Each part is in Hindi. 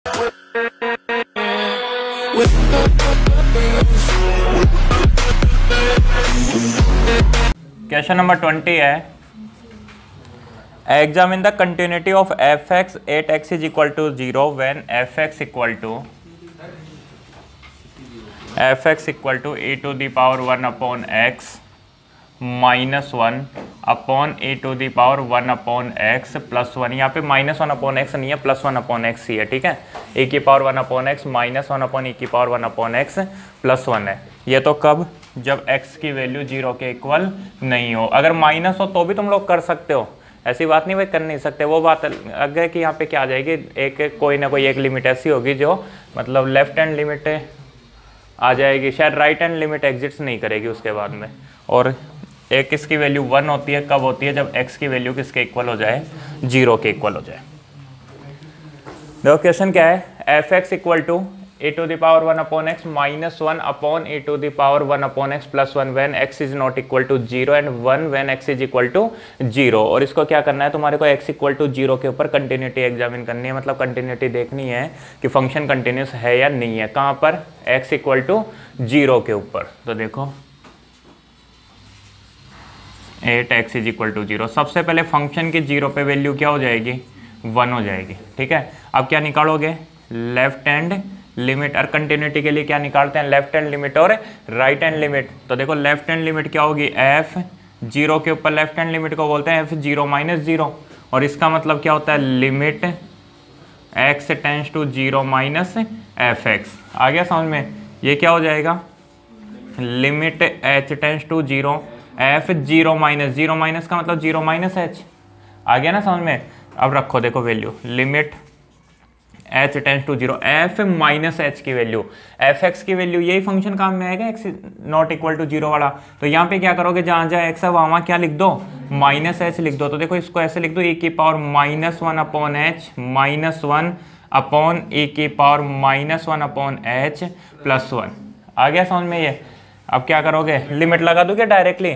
क्वेश्चन नंबर 20 है, examine the continuity of F X at x is equal to 0 when F x equal to A to the power 1 upon x minus 1 upon A to the power 1 upon x plus 1। यहाँ पे माइनस 1 अपॉन एक्स नहीं है, प्लस 1 अपॉन एक्स ही है, ठीक है। ए की power 1 upon x minus 1 upon a की पावर 1 अपॉन एक्स प्लस 1 है। ये तो कब, जब x की वैल्यू 0 के इक्वल नहीं हो। अगर माइनस हो तो भी तुम लोग कर सकते हो, ऐसी बात नहीं भाई कर नहीं सकते। वो बात अगर कि यहाँ पे क्या आ जाएगी, एक कोई ना कोई एक लिमिट ऐसी होगी जो मतलब लेफ्ट हैंड लिमिट आ जाएगी, शायद राइट हैंड लिमिट एग्जिट्स नहीं करेगी उसके बाद में। और एक इसकी वैल्यू 1 होती है, कब होती है, जब x की वैल्यू किसके इक्वल हो जाए, 0 के इक्वल हो जाए। देखो क्वेश्चन क्या है, F x equal to A to the power 1 upon x minus 1 upon A to the power 1 upon x plus 1 when x is not equal to 0 and 1 when x is equal to 0। और इसको क्या करना है, तुम्हारे को x इक्वल टू 0 के ऊपर कंटिन्यूटी एग्जामिन करनी है, मतलब कंटिन्यूटी देखनी है कि फंक्शन कंटिन्यूस है या नहीं है। कहाँ पर, x इक्वल टू 0 के ऊपर। तो देखो 8x इज इक्वल टू 0, सबसे पहले फंक्शन की 0 पे वैल्यू क्या हो जाएगी, 1 हो जाएगी, ठीक है। अब क्या निकालोगे, लेफ्ट हैंड लिमिट। और कंटिन्यूटी के लिए क्या निकालते हैं, लेफ्ट हैंड लिमिट और राइट हैंड लिमिट। तो देखो लेफ्ट हैंड लिमिट क्या होगी, f 0 के ऊपर लेफ्ट हैंड लिमिट को बोलते हैं f0 माइनस 0। और इसका मतलब क्या होता है, limit x tends to 0 minus f x. आ गया समझ में, ये क्या हो जाएगा, limit h tends to 0 f0 minus 0 minus का मतलब 0 माइनस h। आ गया ना समझ में। अब रखो देखो value, limit h tends to 0 f minus h की वैल्यू, एफ एक्स की वैल्यू, यही फंक्शन काम में आएगा x नॉट इक्वल टू 0 वाला। तो यहाँ पे क्या करोगे, जहाँ जहाँ x है वहाँ क्या लिख दो, माइनस h लिख दो। तो देखो इसको ऐसे लिख दो, e की power minus 1 upon h minus 1 upon e की power minus 1 upon h plus 1। आ गया समझ में ये। अब क्या करोगे, लिमिट लगा दोगे डायरेक्टली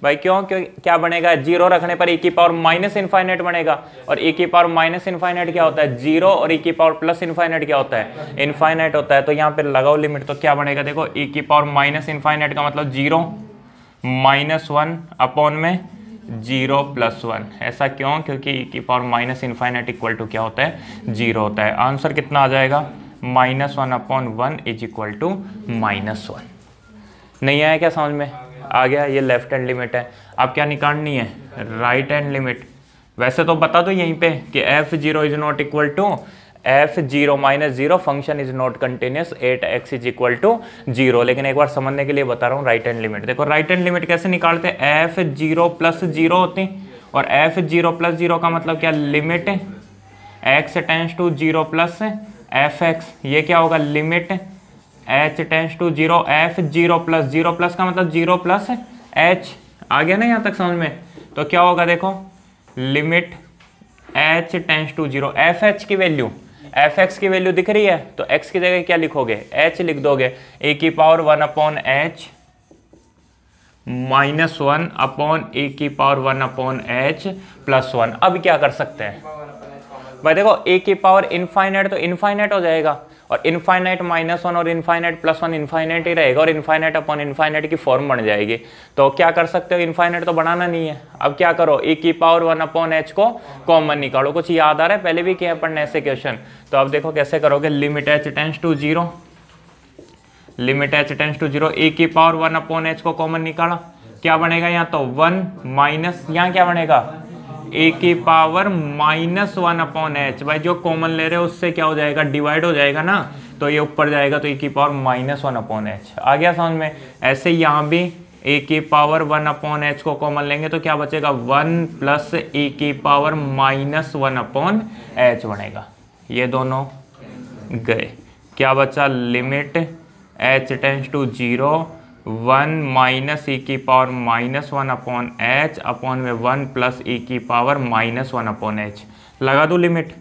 भाई, क्यों क्या बनेगा, 0 रखने पर e की पावर माइनस इनफाइनाइट बनेगा। और e की पावर माइनस इनफाइनाइट क्या होता है, 0, और e की पावर प्लस इनफाइनाइट क्या होता है, इनफाइनाइट होता है। तो यहाँ पे लगाओ लिमिट, तो क्या बनेगा, देखो e की पावर माइनस इनफाइनाइट का मतलब 0 माइनस 1 अपॉन में 0 प्लस 1। ऐसा क्यों, क्योंकि e की power minus infinite equal to क्या होता है, 0 होता है। आंसर कितना आ जाएगा, minus 1 upon 1 is equal to minus 1। नहीं आया क्या समझ में, आ गया। ये लेफ्ट हैंड लिमिट है। अब क्या निकालनी है, राइट हैंड लिमिट। वैसे तो बता दो यहीं पे कि f0 is not equal to f0 minus 0, function is not continuous, 8x is equal to 0। लेकिन एक बार समझने के लिए बता रहा हूँ राइट हैंड लिमिट। देखो राइट हैंड लिमिट कैसे निकालते हैं, f0 प्लस 0 होती, और f0 प्लस 0 का मतलब क्या, limit x tends to 0 plus fx। ये क्या होगा, limit h tends to 0 f0 plus 0 plus का मतलब 0 प्लस h। आ गया ना यहाँ तक समझ में। तो क्या होगा देखो, limit h tends to 0 fh की वैल्यू, fx की वैल्यू दिख रही है, तो x की जगह क्या लिखोगे, h लिख दोगे, a की power 1 upon h minus 1 upon a की पावर 1 अपॉन h प्लस 1। अब क्या कर सकते हैं भाई, देखो a की पावर इनफाइनाइट तो इनफाइनाइट हो जाएगा, और इनफाइनाइट माइनस 1 और इनफाइनाइट प्लस 1 इनफाइनाइट ही रहेगा, और इनफाइनाइट अपॉन इनफाइनाइट की फॉर्म बन जाएगी। तो क्या कर सकते हो, इनफाइनाइट तो बनाना नहीं है। अब क्या करो, e की पावर 1 अपॉन h को कॉमन निकालो। कुछ याद आ रहा है, पहले भी किया पढ़ने ऐसे क्वेश्चन। तो अब देखो कैसे करोगे, limit h tends to 0, limit h tends to 0, e की पावर 1 अपॉन h को कॉमन निकाला, क्या बनेगा यहाँ, तो 1 माइनस, यहाँ क्या बनेगा, ए की पावर माइनस 1 अपॉन h। भाई जो कॉमन ले रहे हो उससे क्या हो जाएगा, डिवाइड हो जाएगा ना, तो ये ऊपर जाएगा, तो ए की पावर माइनस 1 अपॉन h। आ गया समझ में। ऐसे यहाँ भी ए की पावर 1 अपॉन h को कॉमन लेंगे तो क्या बचेगा, 1 प्लस ए की पावर माइनस 1 अपॉन h बनेगा। ये दोनों गए, क्या बचा, limit h tends to 0 1 minus e की पावर माइनस 1 अपॉन h अपॉन में 1 प्लस e की पावर माइनस 1 अपॉन h। लगा दूँ लिमिट,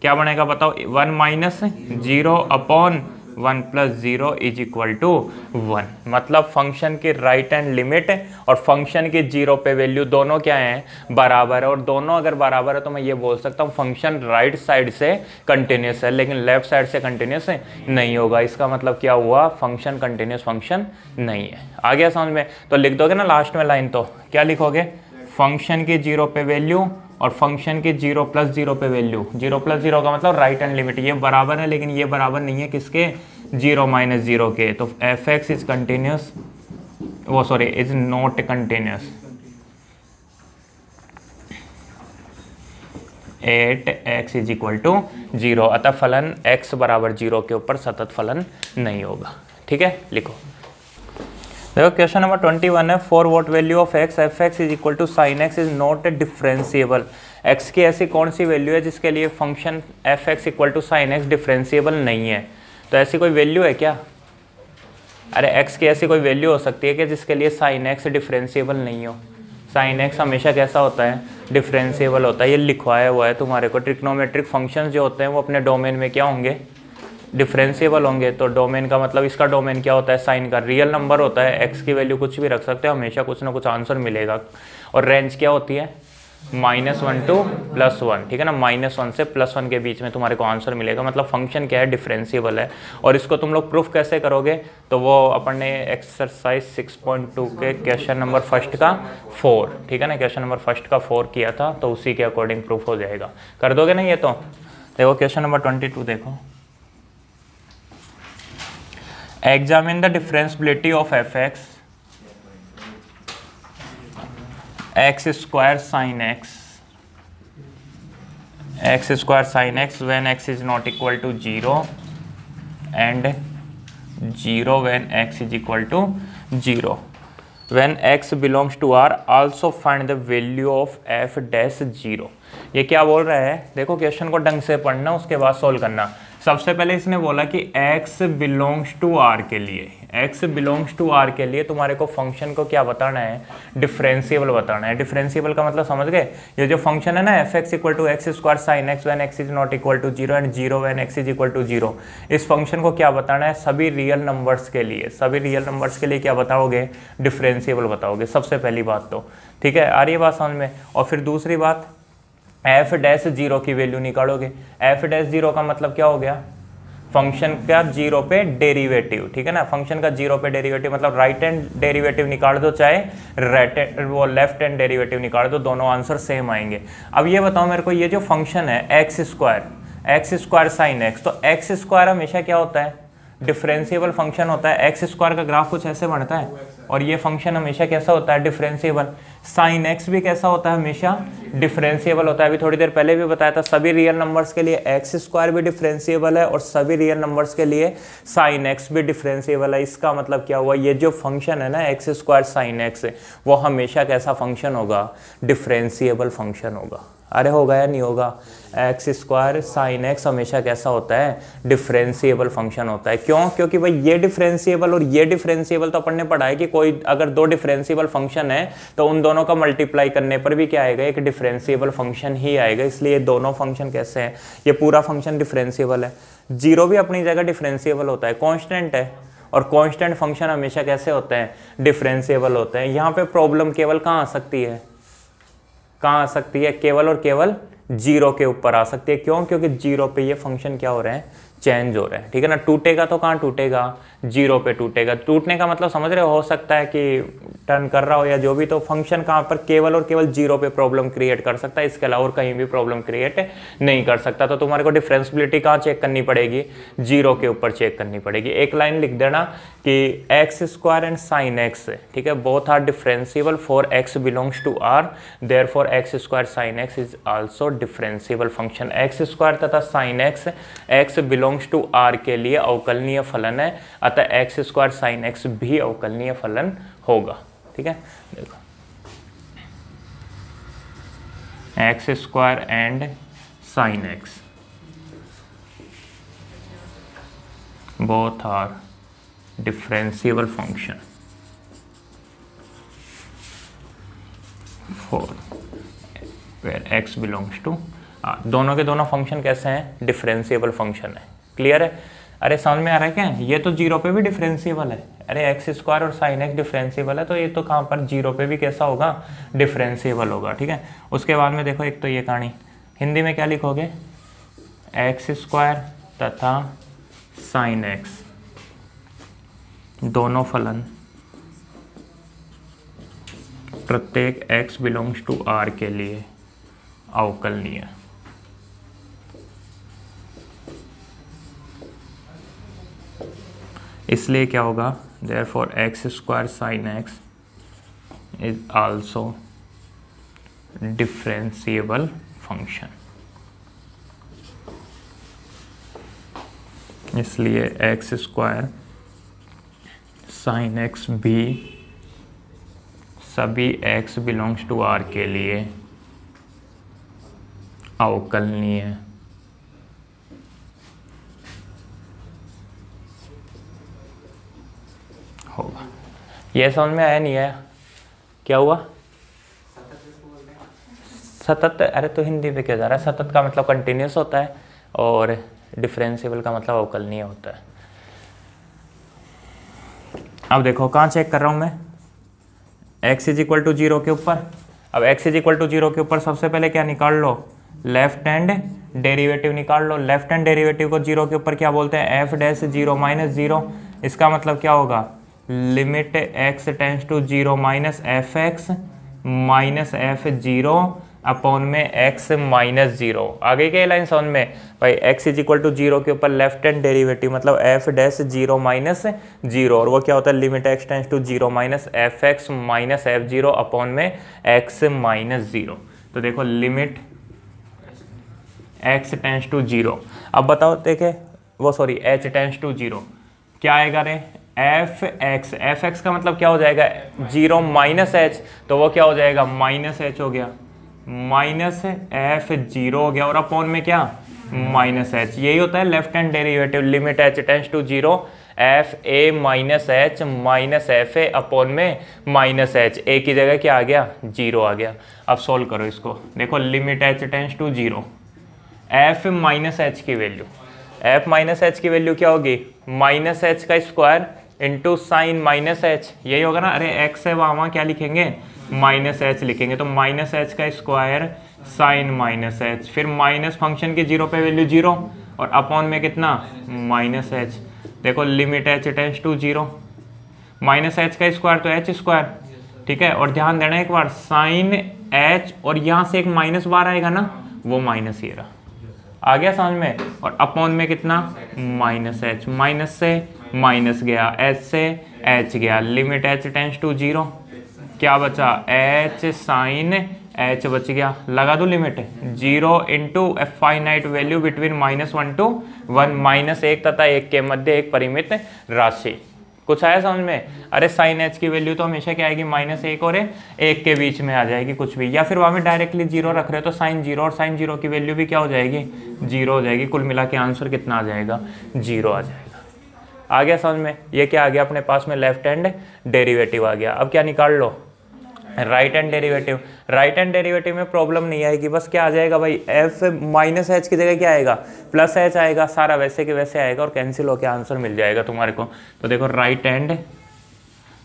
क्या बनेगा बताओ, 1 minus 0 upon 1 plus 0 is equal to 1। मतलब फंक्शन की राइट हैंड लिमिट और फंक्शन की 0 पे वैल्यू दोनों क्या हैं, बराबर है। और दोनों अगर बराबर है तो मैं ये बोल सकता हूँ फंक्शन राइट साइड से कंटिन्यूस है, लेकिन लेफ्ट साइड से कंटिन्यूस नहीं होगा। इसका मतलब क्या हुआ, फंक्शन कंटिन्यूस फंक्शन नहीं है। आ गया समझ में? तो लिख दोगे ना लास्ट में लाइन, तो क्या लिखोगे, फंक्शन की 0 पे वैल्यू और फंक्शन की 0 प्लस 0 पे वैल्यू। 0 प्लस 0 का मतलब राइट हैंड लिमिट, ये बराबर है, लेकिन ये बराबर नहीं है किसके, 0 माइनस 0 के। तो एफ एक्स इज कंटिन्यूस, वो sorry is not continuous at x is equal to 0। अतः फलन x बराबर 0 के ऊपर सतत फलन नहीं होगा। ठीक है, लिखो। देखो क्वेश्चन नंबर 21 है, for what value of x f x is equal to sine x is not differentiable. x की ऐसी कौन सी वैल्यू है जिसके लिए function F x equal to sine x differentiable नहीं है? तो ऐसी कोई वैल्यू है क्या? अरे x की ऐसी कोई वैल्यू हो सकती है कि जिसके लिए साइन एक्स डिफरेंशिएबल नहीं हो? साइन एक्स हमेशा कैसा होता है, डिफरेंशिएबल होता है। ये लिखवाया हुआ है तुम्हारे को, ट्रिग्नोमेट्रिक फंक्शंस जो होते हैं वो अपने डोमेन में क्या होंगे, डिफरेंशिएबल होंगे। तो डोमेन का मतलब, इसका डोमेन क्या होता है, साइन का। रियल नंबर होता है, एक्स की वैल्यू कुछ भी रख सकते हो, हमेशा कुछ ना कुछ आंसर मिलेगा। और रेंज क्या होती है, -1 टू +1, ठीक है ना। -1 से +1 के बीच में तुम्हारे को आंसर मिलेगा। मतलब फंक्शन क्या है, डिफरेंशिएबल है। और इसको तुम लोग प्रूफ कैसे करोगे, तो वो अपन ने एक्सरसाइज 6.2 के क्वेश्चन नंबर फर्स्ट का 4, ठीक है ना, क्वेश्चन नंबर फर्स्ट का 4 किया था, तो उसी के अकॉर्डिंग प्रूफ हो जाएगा। कर दोगे ना ये? तो देखो क्वेश्चन नंबर 22 देखो, examine the differentiability of F x x square sine x when x is not equal to 0 and 0 when x is equal to 0. When x belongs to R, also find the value of f dash 0. ये क्या बोल रहा है, देखो क्वेश्चन को ढंग से पढ़ना, उसके बाद सोल्व करना। सबसे पहले इसने बोला कि x बिलोंग्स टू r के लिए, x बिलोंग्स टू r के लिए तुम्हारे को फंक्शन को क्या बताना है, डिफरेंशिएबल बताना है। डिफरेंशिएबल का मतलब समझ गए, ये जो फंक्शन है ना f x equal to x square sine x when x is not equal to 0 and 0 when x is equal to 0, इस फंक्शन को क्या बताना है, सभी रियल नंबर्स के लिए। सभी रियल नंबर्स के लिए क्या बताओगे, डिफरेंशिएबल बताओगे, सबसे पहली बात तो। ठीक है, आ रही है बात समझ में? और फिर दूसरी बात, एफ डैश 0 की वैल्यू निकालोगे। एफ डैश 0 का मतलब क्या हो गया, फंक्शन का 0 पे डेरिवेटिव, ठीक है ना। फंक्शन का 0 पे डेरिवेटिव मतलब राइट हैंड डेरिवेटिव निकाल दो, चाहे लेफ्ट हैंड डेरिवेटिव निकाल दो, दोनों आंसर सेम आएंगे। अब ये बताओ मेरे को, ये जो फंक्शन है एक्स स्क्वायर साइन एक्स, तो एक्स स्क्वायर हमेशा क्या होता है, डिफरेंशिएबल फंक्शन होता है। एक्स स्क्वायर का ग्राफ कुछ ऐसे बनता है, और ये फंक्शन हमेशा कैसा होता है, डिफरेंशिएबल। साइन एक्स भी कैसा होता है, हमेशा डिफरेंशिएबल होता है। अभी थोड़ी देर पहले भी बताया था, सभी रियल नंबर्स के लिए एक्स स्क्वायर भी डिफरेंशिएबल है और सभी रियल नंबर्स के लिए साइन एक्स भी डिफरेंशिएबल है। इसका मतलब क्या हुआ, ये जो फंक्शन है ना एक्स स्क्वायर साइन एक्स, वो हमेशा कैसा फंक्शन होगा, डिफरेंशिएबल फंक्शन होगा। अरे होगा या नहीं होगा, एक्स स्क्वायर साइन एक्स हमेशा कैसा होता है, डिफरेंशिएबल फंक्शन होता है। क्यों? क्योंकि भाई ये डिफरेंशिएबल और ये डिफरेंशिएबल, तो अपन ने पढ़ा है कि कोई अगर दो डिफरेंशिएबल फंक्शन है तो उन दोनों का मल्टीप्लाई करने पर भी क्या आएगा, एक डिफरेंशिएबल फंक्शन ही आएगा। इसलिए दोनों फंक्शन कैसे हैं, ये पूरा फंक्शन डिफरेंशिएबल है। 0 भी अपनी जगह डिफरेंशिएबल होता है, कॉन्स्टेंट है, और कॉन्स्टेंट फंक्शन हमेशा कैसे होते हैं, डिफरेंशिएबल होते हैं। यहाँ पे प्रॉब्लम केवल कहाँ आ सकती है, कहाँ आ सकती है, केवल और केवल 0 के ऊपर आ सकती है। क्यों? क्योंकि 0 पे ये फंक्शन क्या हो रहे हैं, चेंज हो रहा है, ठीक है ना। टूटेगा तो कहाँ टूटेगा, 0 पे टूटेगा। टूटने का मतलब समझ रहे हो सकता है कि टर्न कर रहा हो या जो भी, तो फंक्शन कहाँ पर केवल और केवल 0 पे प्रॉब्लम क्रिएट कर सकता है, इसके अलावा और कहीं भी प्रॉब्लम क्रिएट नहीं कर सकता। तो तुम्हारे को डिफरेंशिएबिलिटी कहाँ चेक करनी पड़ेगी, 0 के ऊपर चेक करनी पड़ेगी। एक लाइन लिख देना कि x square and sine x, ठीक है, both are differentiable for x belongs to R, therefore x square sine x is also differentiable function. X square तथा sine x, x belongs to R के लिए अवकलनीय फलन है, अतः एक्स स्क्वायर साइन एक्स भी अवकलनीय फलन होगा। ठीक है, देखो x square and sine x both are differentiable function for where x belongs to R. दोनों के दोनों फंक्शन कैसे हैं, डिफरेंशिएबल फंक्शन है। क्लियर है? अरे समझ में आ रहा है क्या, ये तो जीरो पे भी डिफरेंशिएबल है। अरे एक्स स्क्वायर और साइन एक्स डिफरेंशिएबल है, तो ये तो कहाँ पर जीरो पे भी कैसा होगा, डिफरेंशिएबल होगा। ठीक है, उसके बाद में देखो एक तो ये कहानी, हिंदी में क्या लिखोगे, एक्स स्क्वायर तथा साइन एक्स दोनों फलन प्रत्येक x बिलोंग्स टू r के लिए अवकलनीय। इसलिए क्या होगा, therefore x square sine x is also differentiable function. इसलिए एक्स स्क्वायर साइन एक्स भी सभी x बिलोंग्स टू r के लिए अवकलनीय होगा। यह समझ में आया नहीं आया, क्या हुआ, सतत, अरे तो हिंदी पे क्या जा रहा है, सतत का मतलब कंटिन्यूस होता है और डिफरेंशिएबल का मतलब अवकलनीय होता है। अब देखो कहाँ चेक कर रहा हूँ मैं, x इज इक्वल टू 0 के ऊपर। अब x इज इक्वल टू 0 के ऊपर सबसे पहले क्या निकाल लो, लेफ्ट हैंड डेरिवेटिव निकाल लो। लेफ्ट हैंड डेरिवेटिव को 0 के ऊपर क्या बोलते हैं, f डैश 0 माइनस 0। इसका मतलब क्या होगा, limit x tends to 0 minus f x minus f 0 upon में x माइनस 0। आगे क्या लाइन समझ में भाई, x इज इक्वल टू 0 के ऊपर लेफ्ट हैंड डेरिवेटिव मतलब f डैश 0 माइनस 0, और वो क्या होता है, limit x tends to 0 minus f x minus f 0 upon में x माइनस 0। तो देखो लिमिट x टेंस टू 0, अब बताओ देखे वो सॉरी h टेंस टू 0 क्या आएगा रे, एफ एक्स का मतलब क्या हो जाएगा, 0 माइनस एच, तो वो क्या हो जाएगा माइनस एच हो गया, माइनस एफ 0 हो गया, और अपॉन में क्या माइनस एच। यही होता है left hand derivative, limit h tends to 0 f a minus h minus f a upon में माइनस एच, ए की जगह क्या आ गया, 0 आ गया। अब सोल्व करो इसको, देखो limit h tends to 0 f minus H की वैल्यू, एफ माइनस एच की वैल्यू क्या होगी, माइनस एच का square into sine minus h, यही होगा ना। अरे एक्स है वहाँ क्या लिखेंगे, माइनस एच लिखेंगे, तो माइनस एच का स्क्वायर साइन माइनस एच, फिर माइनस फंक्शन की 0 पे वैल्यू 0 और अपॉन में कितना माइनस एच। देखो limit h tends to 0, minus h का स्क्वायर तो एच स्क्वायर, ठीक है। और ध्यान देना एक बार, साइन एच और यहाँ से एक माइनस बार आएगा ना, वो माइनस ये रहा, आ गया समझ में, और अपॉन में कितना माइनस एच, माइनस से माइनस गया, एच से एच गया, लिमिट एच टेंस टू 0, क्या बचा एच साइन एच बच गया, लगा दो limit 0 into a finite value between -1 to 1, -1 तथा 1 के मध्य एक परिमित राशि। कुछ आया समझ में, अरे साइन एच की वैल्यू तो हमेशा क्या आएगी, -1 और 1 के बीच में आ जाएगी कुछ भी, या फिर वहाँ में डायरेक्टली 0 रख रहे हो तो साइन 0 और साइन 0 की वैल्यू भी क्या हो जाएगी, 0 हो जाएगी। कुल मिला के आंसर कितना आ जाएगा, 0 आ जाएगा। आ गया समझ में, ये क्या आ गया अपने पास में, लेफ्ट हैंड डेरिवेटिव आ गया। अब क्या निकाल लो, right hand derivative. Right hand derivative में प्रॉब्लम नहीं आएगी, बस क्या आ जाएगा भाई, एफ माइनस एच की जगह क्या आएगा, प्लस एच आएगा, सारा वैसे के वैसे आएगा और कैंसिल होकर आंसर मिल जाएगा तुम्हारे को। तो देखो right hand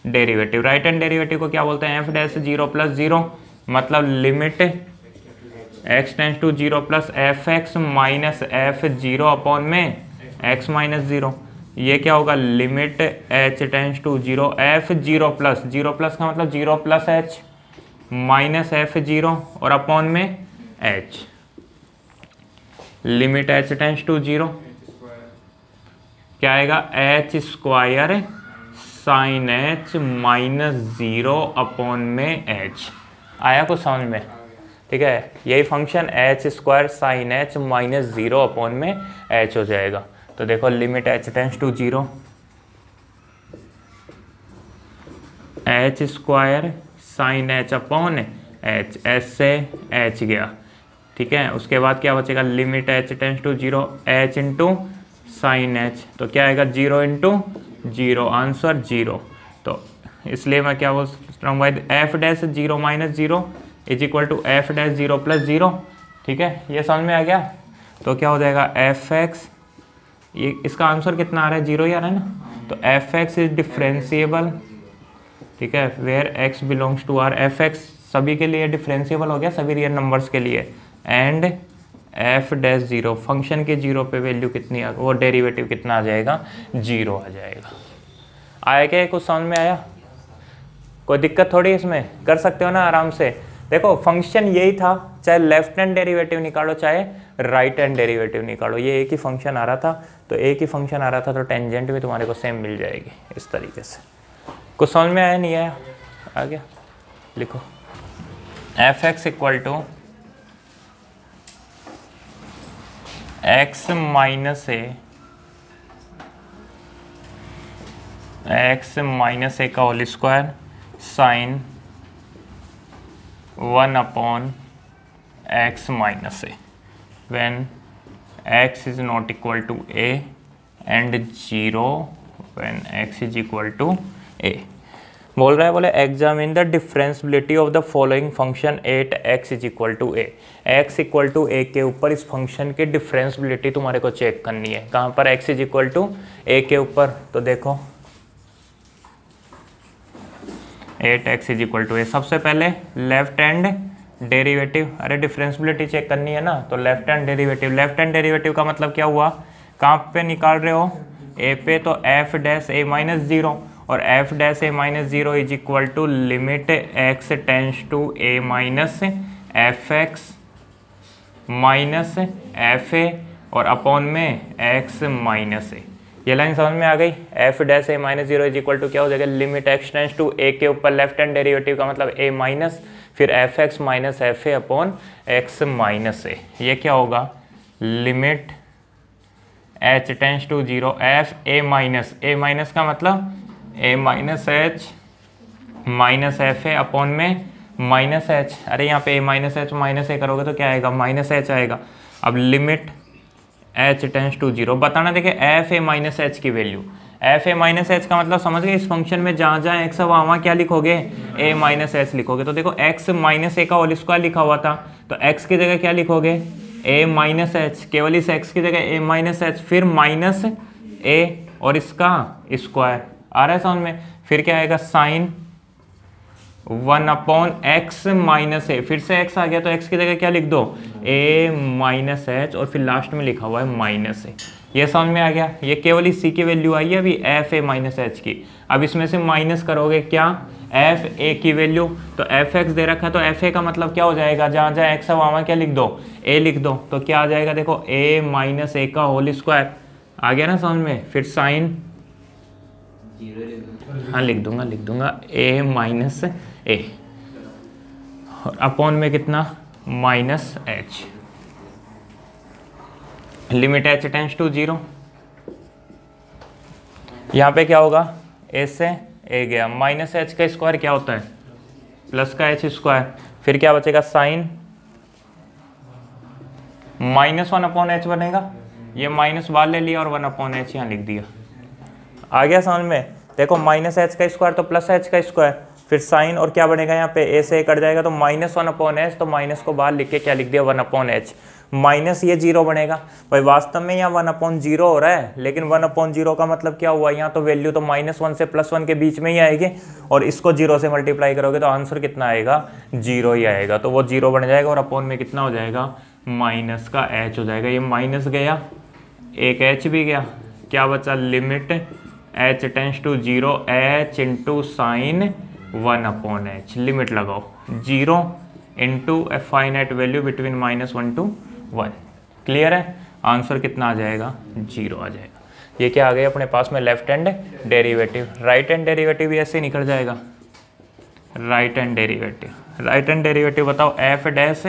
derivative, right hand derivative को क्या बोलते हैं, एफ डैश 0 प्लस 0, मतलब limit x tends to 0 plus f x minus f 0 upon में एक्स माइनस 0। ये क्या होगा, limit h tends to 0 f 0 plus का मतलब 0 प्लस एच माइनस एफ 0 और अपॉन में H, limit h tends to 0 क्या आएगा, h square sine h minus 0 upon में एच। आया कुछ समझ में, ठीक है। यही function h square sine h minus 0 upon में एच हो जाएगा। तो देखो limit h tends to 0 h square sine h upon h, h से एच गया, ठीक है। उसके बाद क्या बचेगा, limit h tends to 0 h into sine h, तो क्या आएगा 0 इंटू 0, आंसर 0। तो इसलिए मैं क्या बोल रहा हूँ भाई, f dash 0 minus 0 is equal to f dash 0 plus 0, ठीक है। ये समझ में आ गया। तो क्या हो जाएगा, एफ एक्स ये इसका आंसर कितना आ रहा है, 0 ही आ रहा है ना। तो एफ एक्स इज डिफरेंशिएबल, ठीक है, where x belongs to R. F x सभी के लिए डिफरेंशिएबल हो गया, सभी रियल नंबर्स के लिए। एंड एफ डैश 0, फंक्शन के 0 पे वैल्यू कितनी आ, वो डेरिवेटिव कितना आ जाएगा, 0 आ जाएगा। आया क्या, कुछ समझ में आया? कोई दिक्कत थोड़ी इसमें, कर सकते हो ना आराम से। देखो फंक्शन यही था, चाहे लेफ्ट हैंड डेरिवेटिव निकालो चाहे राइट हैंड डेरिवेटिव निकालो, ये एक ही फंक्शन आ रहा था। तो एक ही फंक्शन आ रहा था तो टेंजेंट भी तुम्हारे को सेम मिल जाएगी इस तरीके से। कुछ समझ में आया, नहीं आया? आ गया, लिखो f x equal to x minus a का whole square sine 1 upon x minus a when x is not equal to a and 0 when x is equal to a. बोल रहा है, बोले examine the differentiability of the following function at x is equal to a. X equal to a के ऊपर इस फंक्शन की डिफरेंशिएबिलिटी तुम्हारे को चेक करनी है। कहाँ पर, x is equal to a के ऊपर। तो देखो 8x इज इक्वल टू ए। सबसे पहले लेफ्ट हैंड डेरिवेटिव, अरे डिफरेंशिएबिलिटी चेक करनी है ना, तो left hand derivative. Left hand derivative का मतलब क्या हुआ, कहाँ पे निकाल रहे हो, ए पे, तो एफ डैश ए माइनस 0 और f dash a minus 0 is equal to limit x tends to a minus f x minus f a और अपॉन में एक्स माइनस ए। ये लाइन समझ में आ गई। F dash a minus 0 is equal to क्या हो जाएगा, limit x tends to a के ऊपर लेफ्ट हैंड डेरिवेटिव का मतलब ए माइनस, फिर f x minus f a upon x minus a. ये क्या होगा, limit h tends to 0 f a minus का मतलब a minus h minus f a upon में माइनस एच। अरे यहाँ पे ए माइनस एच माइनस ए करोगे तो क्या आएगा, माइनस एच आएगा। अब लिमिट एच टेंस टू 0 बताना। देखिए एफ ए माइनस एच की value, f a minus h का मतलब समझ गए, इस फंक्शन में जहाँ जहाँ एक्स है वहाँ क्या लिखोगे, ए माइनस एच लिखोगे। तो देखो एक्स माइनस ए का होल स्क्वायर लिखा हुआ था, तो एक्स की जगह क्या लिखोगे, ए माइनस एच, केवल इस एक्स की जगह ए माइनस एच, फिर माइनस ए और इसका स्क्वायर। आ रहा है समझ में? फिर क्या आएगा, साइन 1 अपॉन एक्स माइनस ए, फिर से एक्स आ गया तो एक्स की जगह क्या लिख दो, ए माइनस एच और फिर लास्ट में लिखा हुआ है माइनस ए। ये समझ में आ गया। ये केवल इसी की वैल्यू आई है अभी एफ ए माइनस एच की। अब इसमें से माइनस करोगे क्या, एफ ए की वैल्यू, तो एफ एक्स दे रखा है तो एफ ए का मतलब क्या हो जाएगा, जहाँ जहाँ एक्स है वहाँ क्या लिख दो, ए लिख दो। तो क्या आ जाएगा, देखो ए माइनस ए का होल स्क्वायर आ गया ना समझ में। फिर साइन, हाँ लिख दूंगा ए माइनस ए और अपॉन में कितना, minus h, limit h tends to 0। यहाँ पे क्या होगा, ए से ए गया, माइनस एच का स्क्वायर क्या होता है, प्लस का एच स्क्वायर। फिर क्या बचेगा, साइन -1 अपॉन एच बनेगा। ये माइनस बाहर ले लिया और 1 अपॉन एच यहाँ लिख दिया। आ गया समझ में? देखो माइनस एच का स्क्वायर तो प्लस एच का स्क्वायर, फिर साइन और क्या बनेगा यहाँ पे, ए से ए कट जाएगा तो -1 अपॉन एच, तो माइनस को बाहर लिख के क्या लिख दिया, 1 अपॉन एच, माइनस ये 0 बनेगा। भाई वास्तव में यहाँ 1 अपॉन 0 हो रहा है, लेकिन 1 अपॉन 0 का मतलब क्या हुआ, यहाँ तो वैल्यू तो -1 से +1 के बीच में ही आएगी और इसको 0 से मल्टीप्लाई करोगे तो आंसर कितना आएगा, 0 ही आएगा। तो वो 0 बन जाएगा और अपॉन में कितना हो जाएगा, माइनस का एच हो जाएगा। ये माइनस गया, एक एच भी गया, क्या बचा, limit h tends to 0 h into sine 1 upon h. Limit लगाओ 0 into a finite value between -1 to 1। Clear है? आंसर कितना आ जाएगा, 0 आ जाएगा। ये क्या आ गया अपने पास में, left hand derivative. Right hand derivative भी ऐसे निकल जाएगा। राइट हैंड डेरिवेटिव बताओ, एफ डैश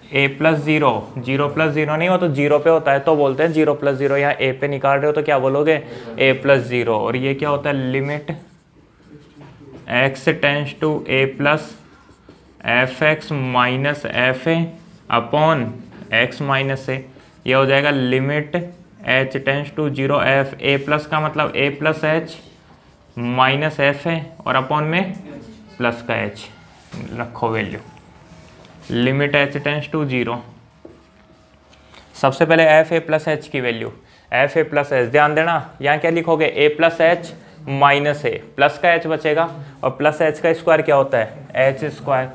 ए प्लस 0, 0 + 0 नहीं हो तो 0 पे होता है तो बोलते हैं 0 + 0। यहाँ ए पे निकाल रहे हो तो क्या बोलोगे, ए + 0। और ये क्या होता है, limit x tends to a plus f x minus f a upon x minus a. ये हो जाएगा limit h tends to 0 f a plus का मतलब a plus h minus f a और अपॉन में प्लस का एच रखो value. Limit h tends to 0, सबसे पहले एफ ए प्लस एच की value, f a plus h, ध्यान देना यहाँ क्या लिखोगे a plus h minus A, plus का एच बचेगा और प्लस एच का स्क्वायर क्या होता है एच स्क्वायर,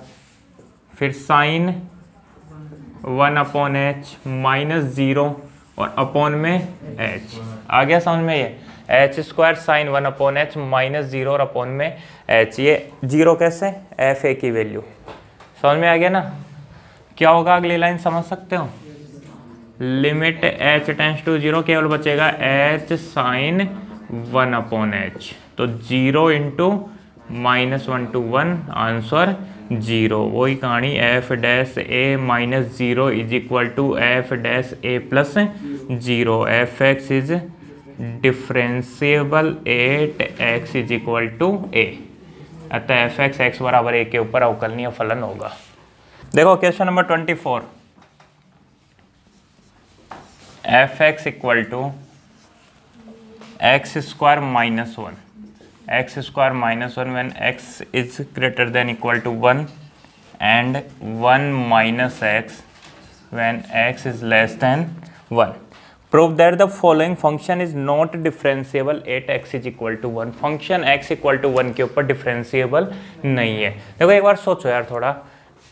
फिर साइन 1/h माइनस 0 और अपॉन में h, आ गया समझ में ये H square sign 1/h minus 0 और अपॉन में h, ये 0 कैसे एफ ए की वैल्यू, समझ में आ गया ना। क्या होगा अगली लाइन समझ सकते हो, लिमिट h टेंस टू 0 केवल बचेगा h साइन 1/h, तो 0 इंटू -1 to 1 आंसर 0, वही कहानी f dash a minus 0 is equal to f dash a plus 0, f x is differentiable at x is equal to a, अतः एफ एक्स एक्स बराबर ए के ऊपर अवकलनीय फलन होगा। देखो question number 24, f x equal to x square minus 1, x square minus 1 when x is greater than equal to 1 and 1 minus x when x is less than 1. Prove that the following function is not differentiable at x is equal to 1. Function x equal to 1 के ऊपर डिफरेंशिएबल नहीं है। देखो एक बार सोचो यार थोड़ा,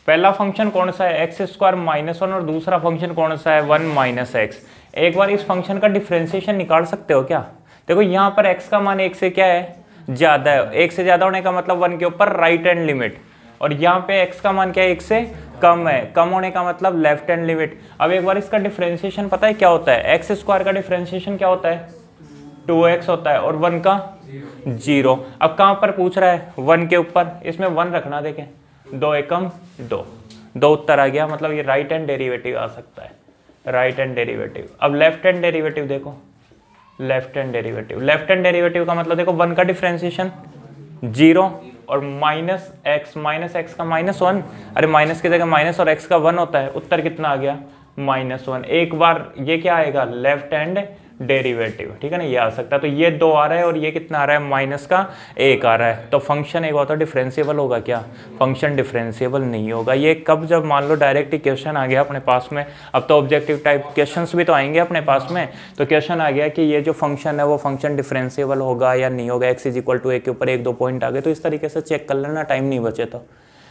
पहला फंक्शन कौन सा है एक्स स्क्वायर माइनस 1 और दूसरा फंक्शन कौन सा है 1 माइनस एक्स। एक बार इस फंक्शन का डिफरेंशिएशन निकाल सकते हो क्या। देखो यहाँ पर x का मान 1 से क्या है ज़्यादा है, 1 से ज़्यादा होने का मतलब 1 के ऊपर राइट हैंड लिमिट, और यहाँ पे x का मान क्या है 1 से कम है, कम होने का मतलब लेफ्ट हैंड लिमिट। अब एक बार इसका डिफरेंशिएशन पता है क्या होता है, एक्स स्क्वायर का डिफरेंशिएशन क्या होता है 2x होता है और 1 का 0। अब कहाँ पर पूछ रहा है 1 के ऊपर, इसमें 1 रखना, देखें 2 एकम 2, 2 उत्तर आ गया, मतलब ये राइट हैंड डेरिवेटिव आ सकता है, राइट हैंड डेरिवेटिव। अब लेफ्ट हैंड डेरिवेटिव देखो, left hand derivative, left hand derivative का मतलब देखो 1 का डिफरेंशिएशन 0 और माइनस एक्स का -1, अरे माइनस की जगह माइनस और एक्स का 1 होता है, उत्तर कितना आ गया -1। एक बार ये क्या आएगा लेफ्ट हैंड डेरिवेटिव, ठीक है ना, ये आ सकता है। तो ये 2 आ रहा है और ये कितना आ रहा है माइनस का 1 आ रहा है, तो फंक्शन एक होता है डिफरेंशिएबल होगा क्या, फंक्शन डिफरेंशिएबल नहीं होगा। ये कब, जब मान लो डायरेक्ट ही क्वेश्चन आ गया अपने पास में, अब तो ऑब्जेक्टिव टाइप क्वेश्चंस भी तो आएंगे अपने पास में, तो क्वेश्चन आ गया कि ये जो फंक्शन है वो फंक्शन डिफरेंशिएबल होगा या नहीं होगा, x is equal to a के ऊपर 1-2 पॉइंट आ गए, तो इस तरीके से चेक कर लेना, टाइम नहीं बचे तो,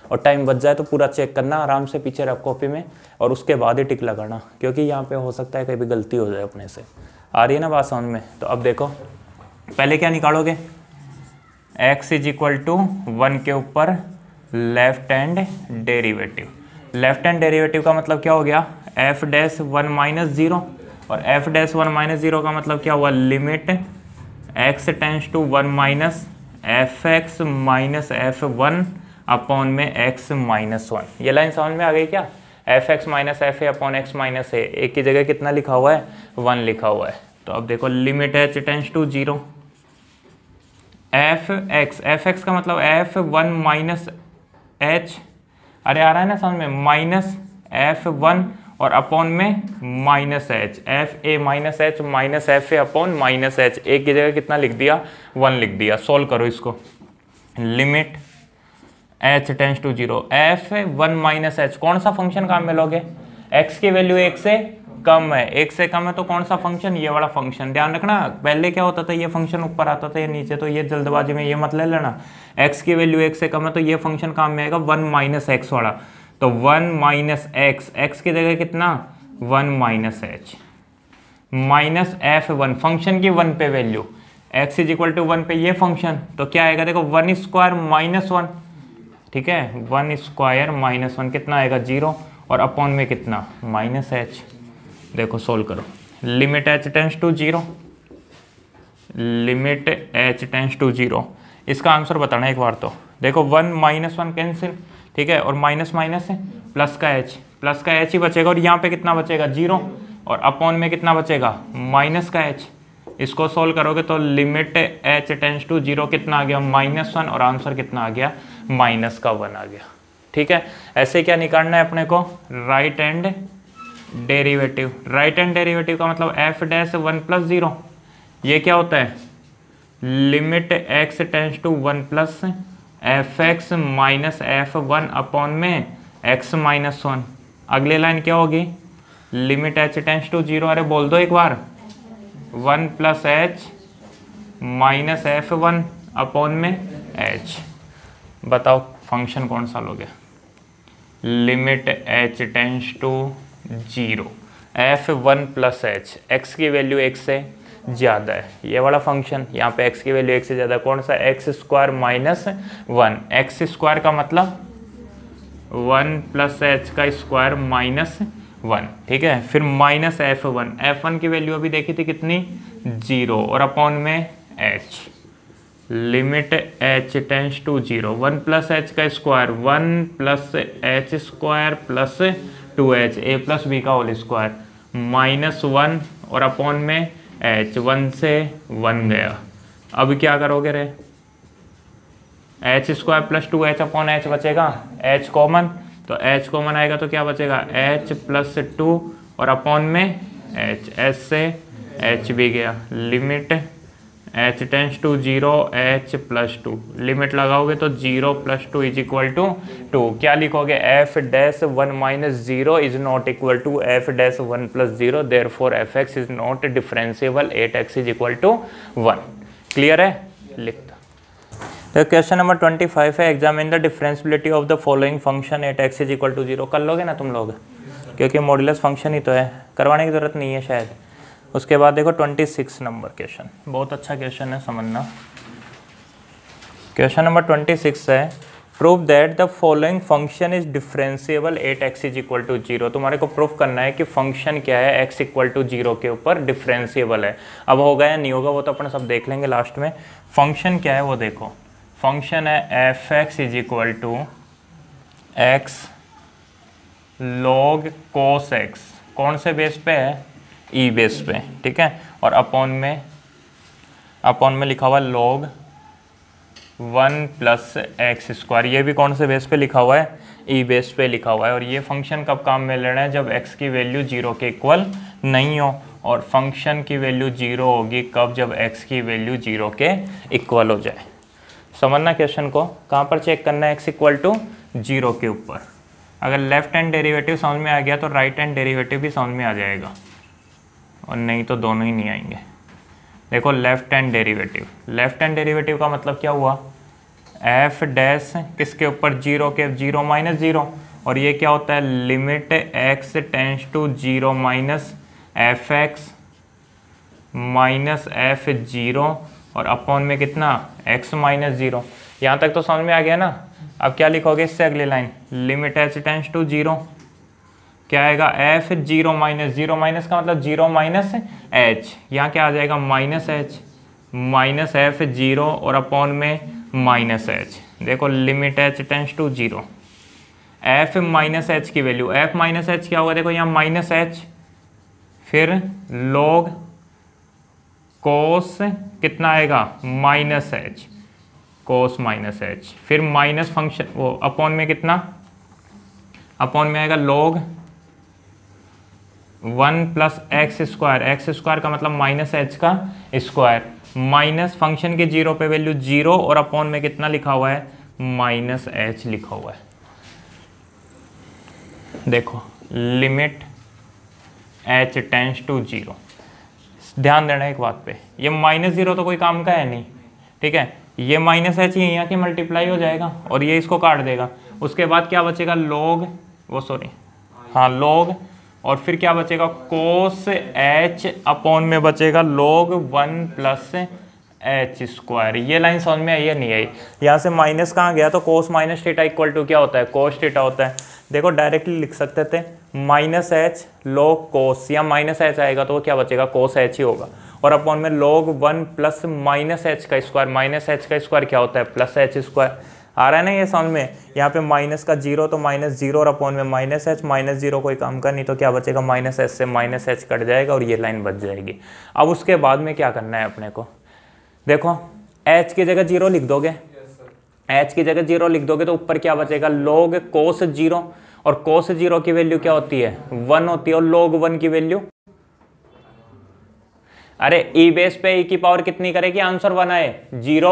और टाइम बच जाए तो पूरा चेक करना आराम से पीछे रख कॉपी में, और उसके बाद ही टिक लगाना, क्योंकि यहाँ पे हो सकता है कहीं भी गलती हो जाए अपने से। आ रही है ना बात समझ में। तो अब देखो पहले क्या निकालोगे, x इज इक्वल टू 1 के ऊपर left hand derivative, left hand derivative का मतलब क्या हो गया f डैश 1 माइनस 0, और f डैश 1 माइनस 0 का मतलब क्या हुआ limit x tends to 1 minus f x minus f1 upon में x माइनस 1। ये लाइन समझ में आ गई क्या, f x minus f a upon x minus a, एक की जगह कितना लिखा हुआ है 1 लिखा हुआ है। तो अब देखो limit h tends to 0, f x का मतलब f1 माइनस h, अरे आ रहा है ना समझ में, माइनस f1 और अपॉन में minus h, F a minus h minus f a upon minus H, एक की जगह कितना लिख दिया 1 लिख दिया। सोल्व करो इसको, limit h tends to 0, f1 minus h, कौन सा फंक्शन काम में लोगे, x की वैल्यू 1 से कम है, 1 से कम है तो कौन सा फंक्शन, ये वाला फंक्शन। ध्यान रखना पहले क्या होता था, ये फंक्शन ऊपर आता था, ये नीचे, तो ये जल्दबाजी में ये मत ले लेना, x की वैल्यू 1 से कम है तो ये फंक्शन काम में आएगा 1 माइनस एक्स वाला, तो 1 माइनस एक्स, एक्स की जगह कितना 1 minus h minus f1, function की 1 पे value, x is equal to 1 पे ये फंक्शन, तो क्या आएगा देखो 1 स्क्वायर माइनस 1, ठीक है 1 स्क्वायर माइनस 1 कितना आएगा 0, और अपॉन में कितना माइनस एच। देखो सोल्व करो, limit h tends to 0, limit h tends to 0, इसका आंसर बताना एक बार। तो देखो 1 माइनस 1 कैंसिल, ठीक है, और माइनस माइनस है प्लस का h ही बचेगा, और यहाँ पे कितना बचेगा 0, और अपॉन में कितना बचेगा माइनस का h। इसको सोल्व करोगे तो लिमिट h टेंस टू 0 कितना आ गया -1, और आंसर कितना आ गया -1 आ गया। ठीक है, ऐसे क्या निकालना है अपने को, right hand derivative. Right hand derivative का मतलब f डैश 1 प्लस 0, ये क्या होता है limit x tends to 1 plus f x minus f1 upon में x माइनस 1। अगली लाइन क्या होगी, लिमिट h टेंस टू 0, अरे बोल दो एक बार, one plus h minus f one upon में एच। बताओ फंक्शन कौन सा लोगे? Limit h tends to 0 f one plus h, x की वैल्यू एक से ज़्यादा है, ये वाला फंक्शन। यहाँ पे एक्स की वैल्यू एक से ज़्यादा कौन सा? X square minus one. X square का मतलब 1 प्लस एच का स्क्वायर माइनस 1, ठीक है। फिर माइनस एफ वन की वैल्यू अभी देखी थी कितनी? 0 और अपॉन में H. Limit h tends to 0 1 plus h का square 1 plus h square plus 2h a plus b का होल स्क्वायर माइनस 1 और अपॉन में एच। 1 से 1 गया। अब क्या करोगे रे? H square plus 2h upon H बचेगा, एच कॉमन, तो एच कॉमन आएगा तो क्या बचेगा? एच प्लस 2 और अपॉन में एच। एच से एच भी गया। Limit h tends to 0 h plus 2, limit लगाओगे तो 0 प्लस 2 इज इक्वल टू 2। क्या लिखोगे? F dash 1 minus 0 is not equal to f dash 1 plus 0, therefore f x is not differentiable at x is equal to 1। Clear है? लिखता। तो क्वेश्चन नंबर 25 है, examine the differentiability of the following function at x is equal to 0। कर लोगे ना तुम लोग? क्योंकि मॉड्यूलस फंक्शन ही तो है, करवाने की जरूरत नहीं है शायद। उसके बाद देखो 26 नंबर क्वेश्चन, बहुत अच्छा क्वेश्चन है, समझना। क्वेश्चन नंबर 26 है, prove that the following function is differentiable at x is equal to 0। तुम्हारे को प्रूफ करना है कि फंक्शन क्या है x इक्वल टू 0 के ऊपर डिफरेंशिएबल है। अब होगा या नहीं होगा वो तो अपन सब देख लेंगे लास्ट में। फंक्शन क्या है वो देखो, फंक्शन है F x is equal to x log cos x. कौन से बेस पे है? ई बेस पे, ठीक है। और अपॉन में लिखा हुआ लॉग 1 प्लस एक्स स्क्वायर। ये भी कौन से बेस पे लिखा हुआ है? ई बेस पे लिखा हुआ है। और ये फंक्शन कब काम में लेना है? जब x की वैल्यू 0 के इक्वल नहीं हो। और फंक्शन की वैल्यू 0 होगी कब? जब x की वैल्यू 0 के इक्वल हो जाए। समझना क्वेश्चन को, कहाँ पर चेक करना है? x इक्वल टू 0 के ऊपर। अगर लेफ्ट हैंड डेरिवेटिव समझ में आ गया तो राइट हैंड डेरिवेटिव भी समझ में आ जाएगा, और नहीं तो दोनों ही नहीं आएंगे। देखो लेफ्ट हैंड डेरिवेटिव का मतलब क्या हुआ? एफ डैश किसके ऊपर? 0 के, 0 माइनस 0। और ये क्या होता है? Limit x tends to 0 minus f x minus f 0 और अपॉन में कितना? x minus 0। यहाँ तक तो समझ में आ गया ना। अब क्या लिखोगे इससे अगली line? Limit h tends to 0, क्या आएगा? एफ 0 माइनस 0, माइनस का मतलब 0 माइनस एच। यहाँ क्या आ जाएगा? माइनस एच माइनस एफ 0 और अपॉन में माइनस एच। देखो limit h tends to 0, f minus H की वैल्यू, एफ माइनस एच क्या होगा? देखो यहाँ माइनस एच, फिर लॉग कोस कितना आएगा? Minus h, cos minus h, फिर माइनस फंक्शन वो अपॉन में कितना? अपॉन में आएगा log 1 plus x square. X square का मतलब माइनस एच का स्क्वायर, माइनस फंक्शन के 0 पे वैल्यू 0 और अपॉन में कितना लिखा हुआ है? माइनस एच लिखा हुआ है। देखो लिमिट एच टेंस टू 0। ध्यान देना एक बात पे, ये माइनस 0 तो कोई काम का है नहीं, ठीक है। ये माइनस एच ही यहाँ की मल्टीप्लाई हो जाएगा और ये इसको काट देगा। उसके बाद क्या बचेगा? लॉग लॉग, और फिर क्या बचेगा? कोस एच अपॉन में बचेगा लॉग 1 प्लस एच स्क्वायर। ये लाइन समझ में आई या नहीं आई? यहाँ से माइनस कहाँ गया? तो cos minus theta equal to क्या होता है? कोस थीटा होता है। देखो डायरेक्टली लिख सकते थे माइनस एच लॉग कोस, या माइनस एच आएगा तो वो क्या बचेगा? कोस एच ही होगा। और अपॉन में लॉग 1 प्लस माइनस एच का स्क्वायर, माइनस एच का स्क्वायर क्या होता है? Plus h square. आ रहा है ना ये समझ में? यहाँ पे माइनस का 0 तो माइनस 0 और अपॉन में माइनस एच, माइनस 0 कोई काम का नहीं तो क्या बचेगा? माइनस एच से माइनस एच कट जाएगा और ये लाइन बच जाएगी। अब उसके बाद में क्या करना है अपने को? देखो एच की जगह 0 लिख दोगे, एच की जगह 0 लिख दोगे तो ऊपर क्या बचेगा? लॉग कोस 0, और कोस 0 की वैल्यू क्या होती है? 1 होती है। और लॉग 1 की वैल्यू, अरे ई बेस पे ई की पावर कितनी करेगी? आंसर 1 आए 0,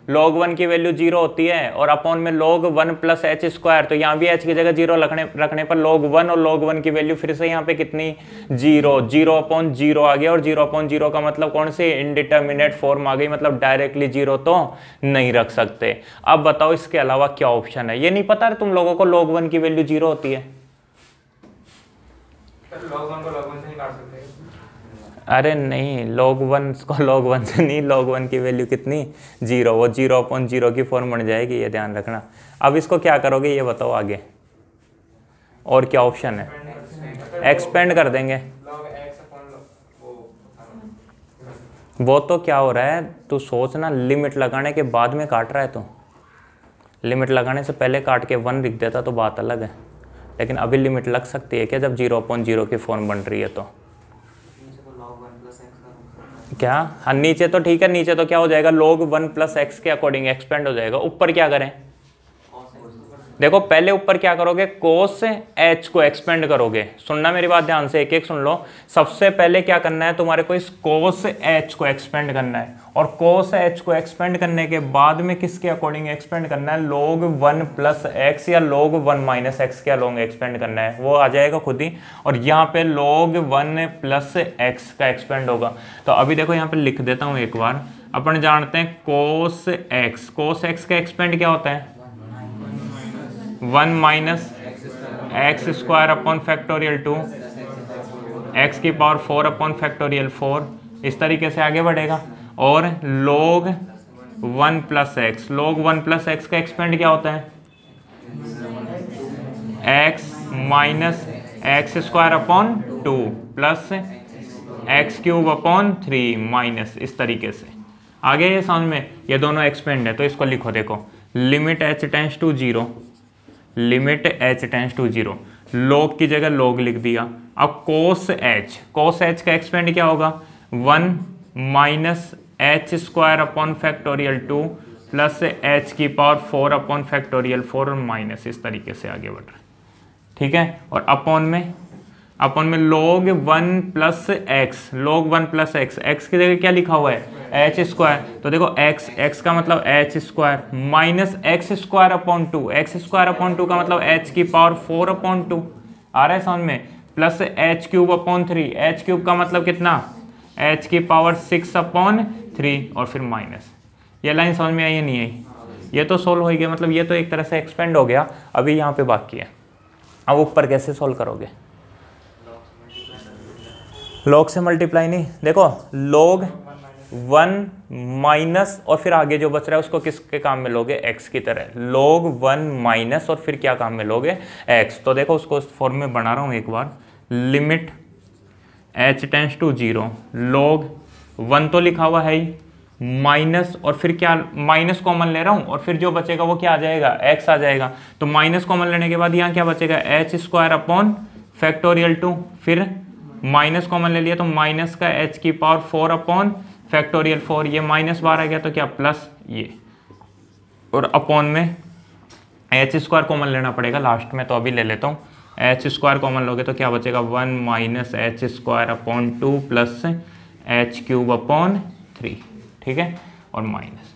log 1 की वैल्यू 0 होती है और अपॉन में log 1 प्लस एच स्क्वायर, तो यहाँ भी h की जगह 0 रखने पर log 1 और log 1 की वैल्यू फिर से यहाँ पे कितनी 0, 0/0 आ गया और 0/0 का मतलब कौन सी इनडिटर्मिनेट फॉर्म आ गई, मतलब डायरेक्टली 0 तो नहीं रख सकते। अब बताओ इसके अलावा क्या ऑप्शन है, ये नहीं पता तुम लोगों को log 1 की वैल्यू 0 होती है? log 1 को log 1 से निकाल सकते हैं। अरे नहीं, log 1 को log 1 से नहीं, log 1 की वैल्यू कितनी 0, वो 0/0 की फॉर्म बन जाएगी, ये ध्यान रखना। अब इसको क्या करोगे ये बताओ आगे, और क्या ऑप्शन है? एक्सपेंड कर देंगे। वो तो क्या हो रहा है, तू सोच ना, लिमिट लगाने के बाद में काट रहा है तो, लिमिट लगाने से पहले काट के 1 लिख देता तो बात अलग है, लेकिन अभी लिमिट लग सकती है क्या जब 0/0 की फॉर्म बन रही है तो? क्या? हाँ नीचे तो ठीक है, नीचे तो क्या हो जाएगा log 1 प्लस एक्स के अकॉर्डिंग एक्सपेंड हो जाएगा। ऊपर क्या करें, देखो पहले ऊपर क्या करोगे, कोस एच को एक्सपेंड करोगे। सुनना मेरी बात ध्यान से, एक एक सुन लो। सबसे पहले क्या करना है तुम्हारे को, इस कोस एच को एक्सपेंड करना है, और कोस एच को एक्सपेंड करने के बाद में किसके अकॉर्डिंग एक्सपेंड करना है, log 1 प्लस एक्स या log 1 माइनस एक्स के अलोंग एक्सपेंड करना है, वो आ जाएगा खुद ही। और यहाँ पे log 1 प्लस एक्स का एक्सपेंड होगा। तो अभी देखो यहाँ पे लिख देता हूँ एक बार, अपन जानते हैं कोस एक्स, कोस एक्स का एक्सपेंड क्या होता है, 1 minus x square upon factorial 2 x की पावर 4 अपॉन फैक्टोरियल 4, इस तरीके से आगे बढ़ेगा। और log 1 plus x, log 1 plus x का एक्सपेंड क्या होता है, x minus x square upon 2 plus x cube upon 3 minus, इस तरीके से आगे ये समझ में, ये दोनों एक्सपेंड है। तो इसको लिखो, देखो limit h tends to 0, limit h tends to 0, log की जगह log लिख दिया। अब कोस h का एक्सपेंड क्या होगा, 1 minus h square upon factorial 2 plus h की पावर 4 अपॉन फैक्टोरियल 4 और माइनस, इस तरीके से आगे बढ़ रहा है, ठीक है। और अपॉन में log 1 plus x, log 1 plus x, x की जगह क्या लिखा हुआ है, एच स्क्वायर। तो देखो एक्स का मतलब H square minus x square upon 2, x square upon 2 का मतलब एच की पावर 4 अपॉन 2 आ रहा है समझ में, plus H cube upon 3, H cube का मतलब कितना, एच की पावर 6 अपॉन 3 और फिर माइनस। ये लाइन समझ में आई या नहीं आई? ये तो सोल्व हो गया, मतलब ये तो एक तरह से एक्सपेंड हो गया। अभी यहाँ पे बाकी है, अब ऊपर कैसे सोल्व करोगे, log से मल्टीप्लाई नहीं, देखो log 1 माइनस और फिर आगे जो बच रहा है उसको किसके काम में लोगे, x की तरह, log 1 माइनस और फिर क्या काम में लोगे, x। तो देखो उसको इस फॉर्म में बना रहा हूँ एक बार, limit h tends to 0, log 1 तो लिखा हुआ है ही, माइनस और फिर क्या, माइनस कॉमन ले रहा हूँ और फिर जो बचेगा वो क्या आ जाएगा, x आ जाएगा। तो माइनस कॉमन लेने के बाद यहाँ क्या बचेगा, एच स्क्वायर अपॉन फैक्टोरियल 2, फिर माइनस कॉमन ले लिया तो माइनस का h की पावर 4 अपॉन फैक्टोरियल 4, ये माइनस बार आ गया तो क्या प्लस ये, और अपॉन में एच स्क्वायर कॉमन लेना पड़ेगा लास्ट में, तो अभी ले लेता हूँ। एच स्क्वायर कॉमन लोगे तो क्या बचेगा, 1 minus h square upon 2 plus H cube upon 3, ठीक है, और माइनस।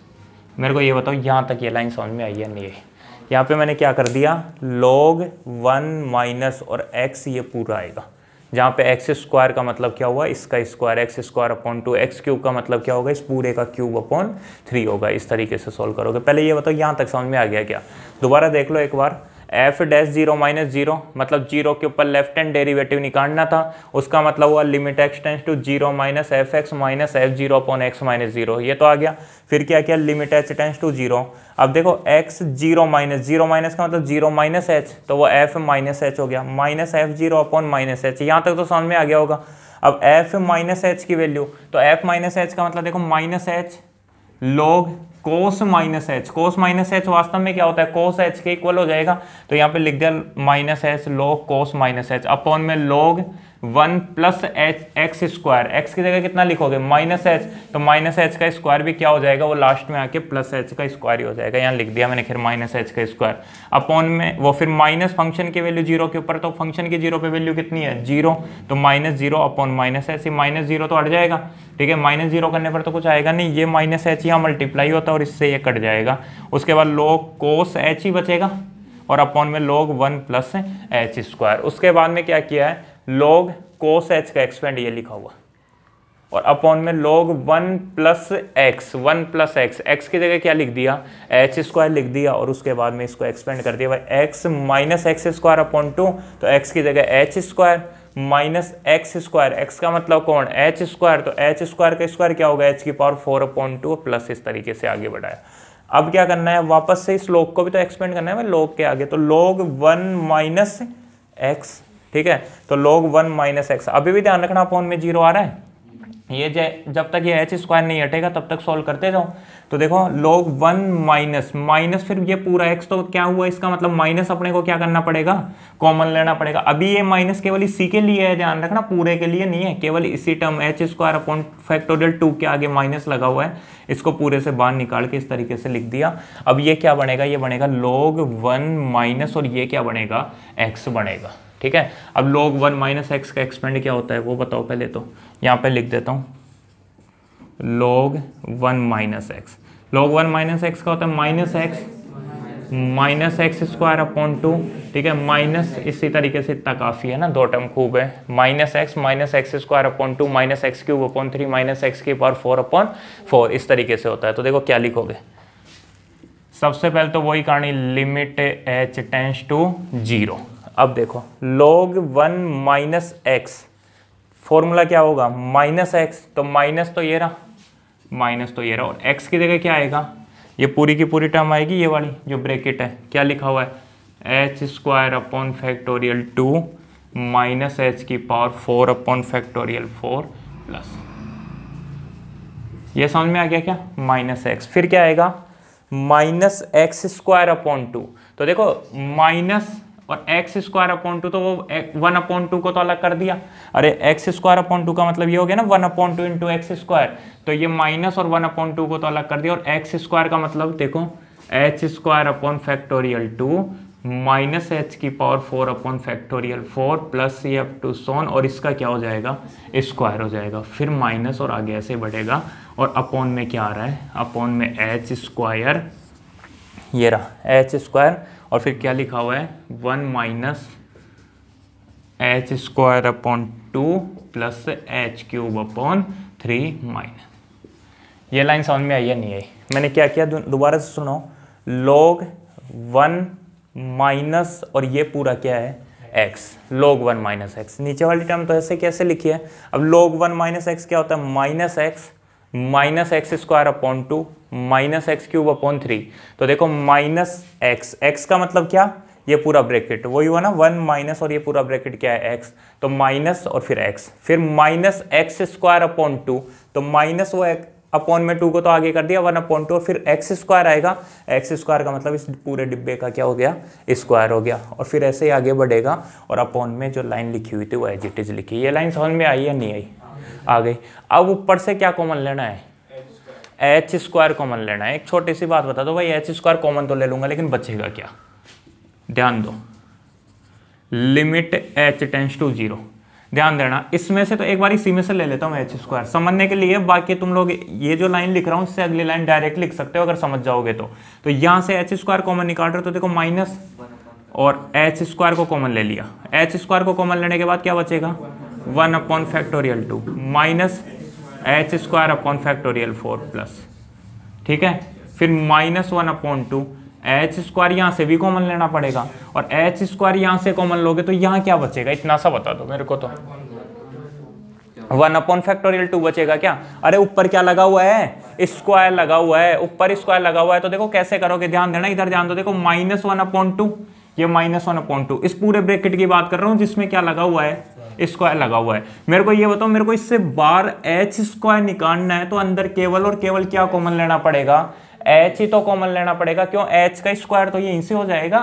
मेरे को ये बताओ यहाँ तक ये लाइन समझ में आई है नहीं है? यहाँ पे मैंने क्या कर दिया, log 1 माइनस और x ये पूरा आएगा, जहाँ पे एक्स स्क्वायर का मतलब क्या हुआ, इसका square, x square upon 2, x cube का मतलब क्या होगा, इस पूरे का क्यूब अपॉन 3 होगा। इस तरीके से सॉल्व करोगे। पहले ये बताओ यहाँ तक समझ में आ गया क्या? दोबारा देख लो एक बार, एफ डैश 0 माइनस 0 मतलब 0 के ऊपर लेफ्ट हैंड डेरिवेटिव निकालना था, उसका मतलब हुआ limit x tends to 0 minus f x minus f 0 upon x minus 0, ये तो आ गया। फिर क्या किया, लिमिट एच टेंड्स टू 0। अब देखो एक्स 0 माइनस का मतलब 0 माइनस एच, तो वो एफ माइनस एच हो गया, minus f 0 upon minus H. यहाँ तक तो समझ में आ गया होगा। अब एफ माइनस एच की वैल्यू, तो एफ माइनस एच का मतलब देखो माइनस एच log कोस minus h, cos minus H वास्तव में क्या होता है, कोस एच के इक्वल हो जाएगा, तो यहाँ पे लिख दिया माइनस एच log कोस माइनस एच अपॉन में log 1 plus h x square, x की जगह कितना लिखोगे माइनस एच, तो माइनस एच का स्क्वायर भी क्या हो जाएगा, वो लास्ट में आके प्लस एच का स्क्वायर ही हो जाएगा। यहाँ लिख दिया मैंने फिर माइनस एच का स्क्वायर अपॉन में वो फिर माइनस फंक्शन की वैल्यू 0 के ऊपर, तो फंक्शन की 0 पे वैल्यू कितनी है 0, तो minus 0 upon minus h, minus 0 तो हट जाएगा, ठीक है, माइनस 0 करने पर तो कुछ आएगा नहीं, ये माइनस एच यहाँ मल्टीप्लाई होता और इससे ये कट जाएगा। उसके बाद log cos h ही बचेगा और अपॉन में log 1 प्लस एच स्क्वायर। उसके बाद में क्या किया है, log cos h का एक्सपेंड ये लिखा हुआ और अपॉन में log 1 प्लस एक्स, एक्स की जगह क्या लिख दिया, एच स्क्वायर लिख दिया और उसके बाद में इसको एक्सपेंड कर दिया भाई x minus x square upon 2, तो एक्स की जगह H square minus x square, x का मतलब कौन, एच स्क्वायर, तो एच स्क्वायर का स्क्वायर क्या होगा, एच की पावर 4 अपॉन 2 प्लस इस तरीके से आगे बढ़ाया। अब क्या करना है, वापस से इस log को भी तो एक्सपेंड करना है भाई log के आगे, तो log 1 माइनस एक्स, ठीक है, तो log 1 माइनस एक्स। अभी भी ध्यान रखना अपॉन में 0 आ रहा है, ये जब तक ये एच स्क्वायर नहीं हटेगा तब तक सॉल्व करते जाओ। तो देखो log 1 माइनस फिर ये पूरा x, तो क्या हुआ, इसका मतलब माइनस अपने को क्या करना पड़ेगा, कॉमन लेना पड़ेगा। अभी ये माइनस केवल इसी के लिए है, ध्यान रखना, पूरे के लिए नहीं है, केवल इसी term H square upon factorial 2 के आगे माइनस लगा हुआ है, इसको पूरे से बाहर निकाल के इस तरीके से लिख दिया। अब ये क्या बनेगा, ये बनेगा log 1 माइनस और ये क्या बनेगा, x बनेगा, ठीक है। अब log 1 माइनस एक्स का एक्सपेंड क्या होता है वो बताओ पहले, तो यहाँ पे लिख देता हूँ log 1 minus x, log 1 minus x का होता है माइनस एक्स स्क्वायर अपॉन 2, ठीक है, माइनस इसी तरीके से, इतना काफ़ी है ना, दो टर्म खूब है, minus x square upon 2 minus x cube upon 3 minus x की पावर 4 अपॉन 4, इस तरीके से होता है। तो देखो क्या लिखोगे, सबसे पहले तो वही कहानी, लिमिट h टेंड्स टू 0। अब देखो log 1 माइनस एक्स, फॉर्मूला क्या होगा, माइनस एक्स, तो माइनस तो ये रहा, और x की जगह क्या आएगा, ये पूरी की पूरी टर्म आएगी, ये वाली जो ब्रैकेट है, क्या लिखा हुआ है, H square upon factorial 2 minus H की पावर 4 अपॉन फैक्टोरियल 4 प्लस, ये समझ में आ गया क्या, माइनस एक्स, फिर क्या आएगा, माइनस एक्स स्क्वायर अपॉन 2, तो देखो माइनस और एक्स स्क्वायर अपॉन 2, तो वो 1 अपॉन 2 को तो अलग कर दिया, अरे एक्स स्क्वायर अपॉन 2 का मतलब ये हो गया ना 1 अपॉन 2 इंटू एक्स स्क्वायर, तो ये माइनस और 1 अपॉन 2 को तो अलग कर दिया, और एक्स स्क्वायर का मतलब देखो H square upon factorial 2 minus H की power 4 upon factorial 4 plus C F to so on, और इसका क्या हो जाएगा, स्क्वायर हो जाएगा, फिर माइनस और आगे ऐसे बढ़ेगा, और अपॉन में क्या आ रहा है, अपॉन में एच स्क्वायर, ये रहा एच स्क्वायर, और फिर क्या लिखा हुआ है 1 minus h square upon 2 plus H cube upon 3 minus. ये लाइन समझ में आई है, नहीं आई, मैंने क्या किया, दोबारा से सुनो, log 1 माइनस और ये पूरा क्या है x, log 1 माइनस एक्स, नीचे वाली टर्म तो ऐसे कैसे लिखी है, अब log 1 माइनस एक्स क्या होता है, minus x square upon 2 minus x cube upon 3, तो देखो माइनस एक्स का मतलब क्या, ये पूरा ब्रैकेट वही हुआ ना 1 माइनस और ये पूरा ब्रैकेट क्या है x, तो माइनस और फिर x, फिर माइनस एक्स स्क्वायर अपॉन 2, तो माइनस वो अपॉन में 2 को तो आगे कर दिया 1 अपॉन 2, और फिर एक्स स्क्वायर आएगा, एक्स स्क्वायर का मतलब इस पूरे डिब्बे का क्या हो गया, स्क्वायर हो गया, और फिर ऐसे ही आगे बढ़ेगा, और अपॉन में जो लाइन लिखी हुई थी वो एज इट इज लिखी। ये लाइन समझ में आई या नहीं आई, आ गई। अब ऊपर से क्या कॉमन लेना है, एच स्क्वायर कॉमन लेना है। एक छोटी सी बात बता दो भाई, एच स्क्वायर कॉमन तो ले लूंगा लेकिन बचेगा क्या, ध्यान दो, लिमिट एच टेंड्स टू 0, ध्यान देना, इसमें से तो एक बार इसी में से ले लेता हूँ एच स्क्वायर समझने के लिए, बाकी तुम लोग ये जो लाइन लिख रहा हूँ इससे अगली लाइन डायरेक्ट लिख सकते हो अगर समझ जाओगे तो यहाँ से एच स्क्वायर कॉमन निकाल रहे हो, तो देखो माइनस और एच स्क्वायर को कॉमन ले लिया, एच स्क्वायर को कॉमन लेने के बाद क्या बचेगा, 1 upon factorial 2 minus h square upon factorial 4 plus, ठीक है, फिर माइनस 1 अपॉन 2, एच स्क्वायर यहाँ से भी कॉमन लेना पड़ेगा, और एच स्क्वायर यहाँ से कॉमन लोगे तो यहाँ क्या बचेगा, इतना सा बता दो मेरे को, तो 1 अपॉन फैक्टोरियल 2 बचेगा क्या, अरे ऊपर क्या लगा हुआ है, स्क्वायर लगा हुआ है, ऊपर स्क्वायर लगा हुआ है, तो देखो कैसे करोगे, ध्यान देना, इधर ध्यान दो, देखो माइनस 1 अपॉन 2, ये माइनस 1 अपॉन 2, इस पूरे ब्रैकेट की बात कर रहा हूँ जिसमें क्या लगा हुआ है, स्क्वायर लगा हुआ है। मेरे को ये बताओ, मेरे को इससे बाहर एच स्क्वायर निकालना है तो अंदर केवल और केवल क्या कॉमन लेना पड़ेगा, एच ही तो कॉमन लेना पड़ेगा, क्यों, एच का स्क्वायर तो यहीं से हो जाएगा,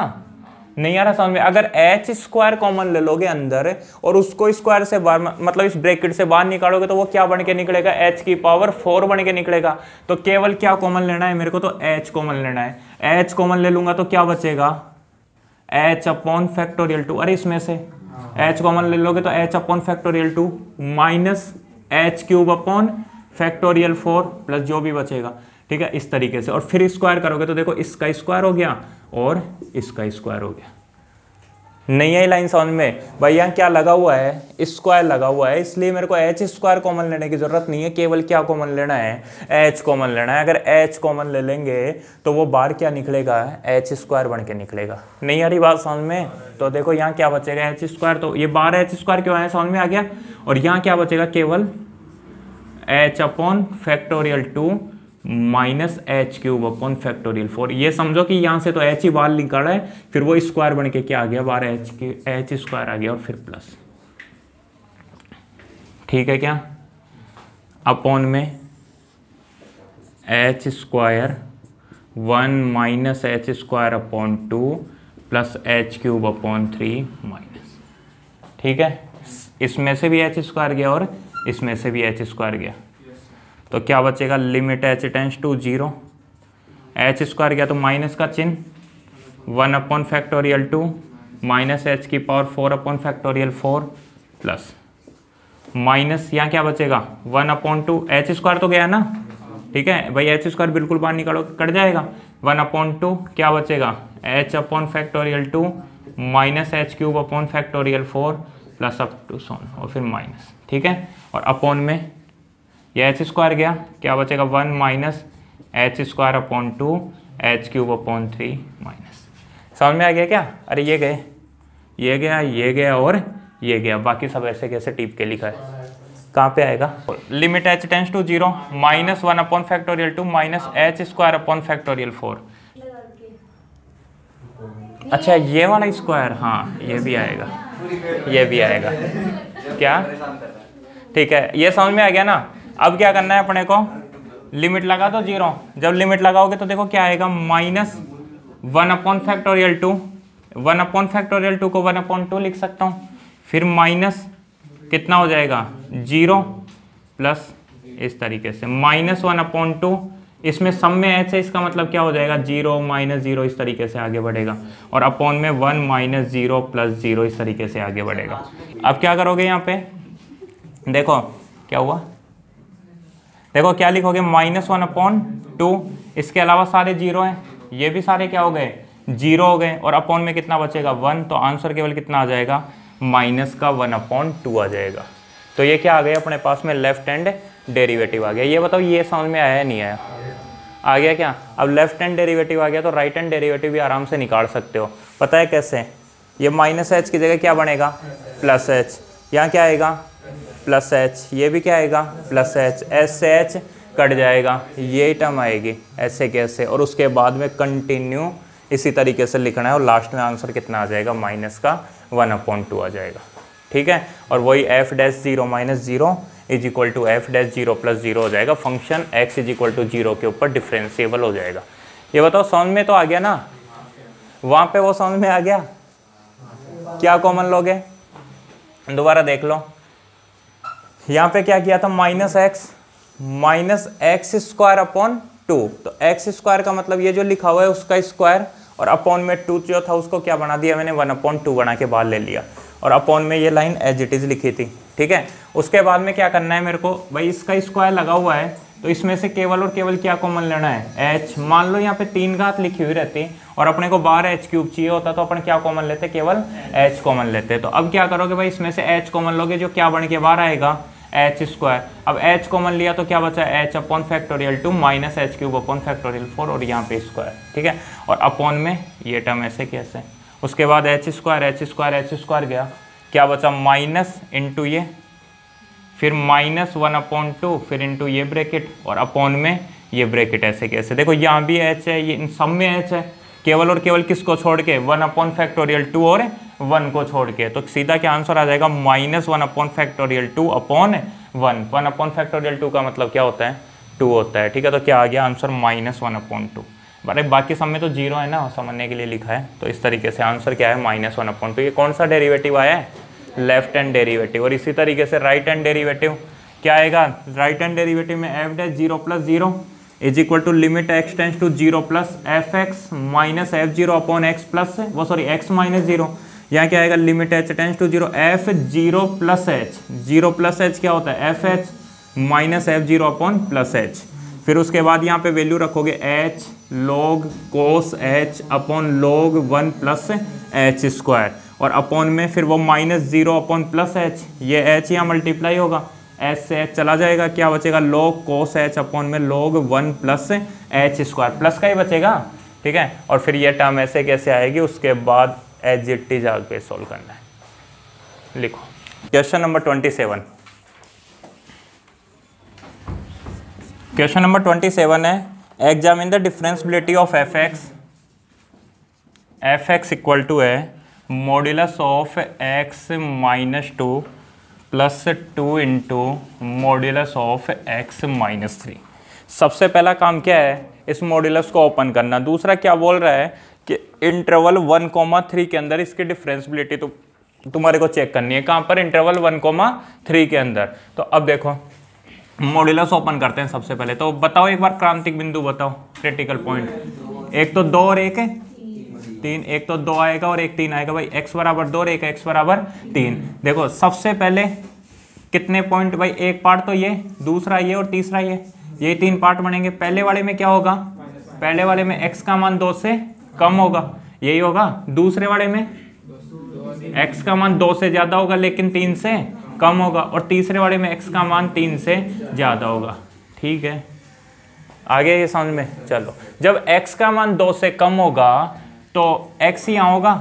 नहीं आ रहा समझ में, अगर एच स्क्वायर कॉमन ले लोगे अंदर और उसको स्क्वायर से बाहर, मतलब इस ब्रैकेट से बाहर निकालोगे, तो वो क्या बन के निकलेगा, एच की पावर 4 बन के निकलेगा, तो केवल क्या कॉमन लेना है मेरे को, तो एच कॉमन लेना है, एच कॉमन ले लूंगा तो क्या बचेगा, एच अपॉन फैक्टोरियल 2, अरे इसमें से h कॉमन ले लोगे तो h upon factorial 2 minus H cube upon factorial 4 plus जो भी बचेगा, ठीक है, इस तरीके से। और फिर स्क्वायर करोगे तो देखो इसका स्क्वायर हो गया और इसका स्क्वायर हो गया। नहीं आई लाइन समझ में? भाई यहाँ क्या लगा हुआ है, स्क्वायर लगा हुआ है, इसलिए मेरे को एच स्क्वायर कॉमन लेने की जरूरत नहीं है, केवल क्या कॉमन लेना है, एच कॉमन लेना है। अगर एच कॉमन ले लेंगे तो वो बाहर क्या निकलेगा, एच स्क्वायर बन के निकलेगा। नहीं आ रही बात समझ में? तो देखो यहाँ क्या बचेगा, एच स्क्वायर, तो ये बाहर एच स्क्वायर क्यों आया, समझ में आ गया। और यहाँ क्या बचेगा, केवल H upon factorial 2 minus H cube upon factorial 4। ये समझो कि यहाँ से तो एच ही बाहर निकाला है, फिर वो स्क्वायर बन के क्या आ गया, बाहर एच स्क्वायर आ गया और फिर प्लस, ठीक है क्या, अपॉन में H square 1 minus h square upon 2 plus H cube upon 3 minus, ठीक है। इसमें से भी एच स्क्वायर गया और इसमें से भी एच स्क्वायर गया, तो क्या बचेगा, limit h tends to 0, h square गया तो माइनस का चिन्ह 1 अपॉन फैक्टोरियल 2 माइनस एच की power 4 upon factorial 4 plus minus यहाँ क्या बचेगा 1 अपॉन 2, एच स्क्वायर तो गया ना, ठीक है भाई, एच स्क्वायर बिल्कुल बाहर निकालो कट जाएगा, 1 अपॉन 2 क्या बचेगा, H upon factorial 2 minus H cube upon factorial 4 plus up to so on और फिर माइनस, ठीक है। और अपॉन में ये एच स्क्वायर गया, क्या बचेगा 1 minus h square upon 2 H cube upon 3 minus. समझ में आ गया क्या? अरे ये गए, ये गया, ये गया और ये गया, बाकी सब ऐसे कैसे टिप के लिखा है, कहाँ पे आएगा, limit h tends to 0 minus 1 upon factorial 2 minus h square upon factorial 4। अच्छा ये वाला स्क्वायर, हाँ ये भी आएगा, ये भी आएगा क्या, ठीक है, ये समझ में आ गया ना। अब क्या करना है अपने को, लिमिट लगा दो 0, जब लिमिट लगाओगे तो देखो क्या आएगा, minus 1 upon factorial 2, 1 upon factorial 2 को 1 अपॉन 2 लिख सकता हूँ, फिर माइनस कितना हो जाएगा 0 प्लस इस तरीके से माइनस 1 अपॉन 2, इसमें सम में एच है, इसका मतलब क्या हो जाएगा 0 माइनस 0 इस तरीके से आगे बढ़ेगा, और अपॉन में 1 माइनस 0 प्लस 0 इस तरीके से आगे बढ़ेगा। अब क्या करोगे यहाँ पे, देखो क्या हुआ, देखो क्या लिखोगे, माइनस 1 अपॉन 2, इसके अलावा सारे 0 हैं, ये भी सारे क्या हो गए 0 हो गए, और अपॉन में कितना बचेगा 1, तो आंसर केवल कितना आ जाएगा, माइनस का 1 अपॉन 2 आ जाएगा। तो ये क्या आ गया अपने पास में, लेफ्ट हैंड डेरिवेटिव आ गया। ये बताओ ये समझ में आया या नहीं आया, आ गया क्या? अब लेफ्ट हैंड डेरिवेटिव आ गया तो राइट हैंड डेरिवेटिव भी आराम से निकाल सकते हो। पता है कैसे, ये माइनस एच की जगह क्या बनेगा, प्लस एच, यहाँ क्या आएगा प्लस एच, ये भी क्या आएगा प्लस एच, एच से एच कट जाएगा, ये टर्म आएगी ऐसे कैसे, और उसके बाद में कंटिन्यू इसी तरीके से लिखना है, और लास्ट में आंसर कितना आ जाएगा, माइनस का 1 अपॉन 2 आ जाएगा, ठीक है। और वही f dash 0 minus 0 is equal to f dash 0 plus 0 हो जाएगा, function x is equal to 0 के ऊपर डिफरेंशिएबल हो जाएगा। ये बताओ समझ में तो आ गया ना, वहाँ पे वो समझ में आ गया, क्या कॉमन लोगे, दोबारा देख लो, यहाँ पे क्या किया था, माइनस एक्स स्क्वायर अपॉन 2, तो एक्स स्क्वायर का मतलब ये जो लिखा हुआ है उसका स्क्वायर, और अपॉन में 2 जो था उसको क्या बना दिया मैंने, 1 अपॉन 2 बना के बाहर ले लिया, और अपॉन में ये लाइन एज इट इज लिखी थी, ठीक है। उसके बाद में क्या करना है मेरे को, भाई इसका स्क्वायर लगा हुआ है तो इसमें से केवल और केवल क्या कॉमन लेना है, एच। मान लो यहाँ पे 3 घात लिखी हुई रहती और अपने को बाहर एच क्यूब चाहिए होता तो अपन क्या कॉमन लेते, केवल एच कॉमन लेते। तो अब क्या करोगे भाई, इसमें से एच कॉमन लोगे, जो क्या बन के बाहर आएगा, एच स्क्वायर। अब एच कॉमन लिया तो क्या बचा, H upon factorial 2 minus H cube upon factorial 4, और यहाँ पे स्क्वायर, ठीक है। और अपॉन में ये टर्म ऐसे कैसे, उसके बाद एच स्क्वायर गया, क्या बचा माइनस इंटू ये, फिर माइनस 1 अपॉन 2, फिर इंटू ये ब्रैकेट, और अपॉन में ये ब्रैकेट ऐसे कैसे। देखो यहाँ भी एच है, ये इन सब में एच है, केवल और केवल किसको छोड़ के, 1 अपॉन फैक्टोरियल 2 और 1 को छोड़ के, तो सीधा क्या आंसर आ जाएगा, minus 1 upon factorial 2 upon 1। 1 upon factorial 2 का मतलब क्या होता है, 2 होता है, ठीक है। तो क्या आ गया आंसर, माइनस 1 अपॉन 2। अरे बाकी सब में तो 0 है ना, समझने के लिए लिखा है, तो इस तरीके से आंसर क्या है, माइनस 1 अपॉन 2। ये कौन सा डेरिवेटिव आया है, लेफ्ट हैंड डेरिवेटिव। और इसी तरीके से राइट हैंड डेरिवेटिव क्या आएगा, राइट हैंड डेरिवेटिव में f dash 0 plus 0 is equal to limit x tends to 0 plus f x minus f 0 upon x plus x minus 0। यहाँ क्या आएगा, limit h tends to 0 f 0 plus h, 0 plus h क्या होता है, f h minus f 0 upon plus h. फिर उसके बाद यहाँ पे वैल्यू रखोगे h log cos h upon log 1 plus h square, और अपॉन में फिर वो -0 अपॉन प्लस एच, ये h यहाँ मल्टीप्लाई होगा, h से h चला जाएगा, क्या बचेगा log cos h अपॉन में log 1 plus h square, plus का ही बचेगा, ठीक है। और फिर ये टर्म ऐसे कैसे आएगी, उसके बाद एज इट इज आगे सोल्व करना है। लिखो क्वेश्चन नंबर 27। क्वेश्चन नंबर 27 है, examine the differentiability of F x equal to है modulus of x minus 2 plus 2 into modulus of x minus 3। सबसे पहला काम क्या है, इस मॉड्यूलस को ओपन करना। दूसरा क्या बोल रहा है कि इंटरवल 1,3 के अंदर इसकी डिफरेंशियबिलिटी तो तुम्हारे को चेक करनी है। कहाँ पर, इंटरवल 1,3 के अंदर। तो अब देखो मॉड्यूलस ओपन करते हैं सबसे पहले। तो बताओ एक बार क्रांतिक बिंदु बताओ, क्रिटिकल पॉइंट। एक तो 2 और एक है 3, एक तो 2 आएगा और एक 3 आएगा भाई, x बराबर 2 और एक x बराबर 3। देखो सबसे पहले कितने पॉइंट भाई, एक पार्ट तो ये, दूसरा ये और तीसरा ये 3 पार्ट बनेंगे। पहले वाले में क्या होगा, पहले वाले में x का मान 2 से कम होगा, यही होगा। दूसरे वाले में x का मान 2 से ज्यादा होगा लेकिन 3 से कम होगा, और तीसरे वाले में x का मान 3 से ज्यादा होगा, ठीक है। आगे ये समझ में, चलो जब x का मान 2 से कम होगा तो x यहाँ होगा,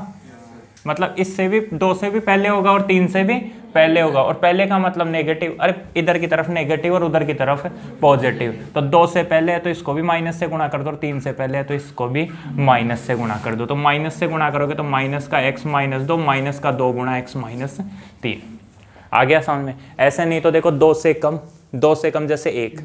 मतलब इससे भी 2 से भी पहले होगा और 3 से भी पहले होगा, और पहले का मतलब नेगेटिव, अरे इधर की तरफ नेगेटिव और उधर की तरफ पॉजिटिव। तो 2 से पहले है तो इसको भी माइनस से गुणा कर दो, और 3 से पहले है तो इसको भी माइनस से गुणा कर दो। तो माइनस से गुणा करोगे तो माइनस का x माइनस 2, माइनस का 2 गुणा x माइनस 3। आ गया समझ में। ऐसे नहीं तो देखो 2 से कम जैसे 1,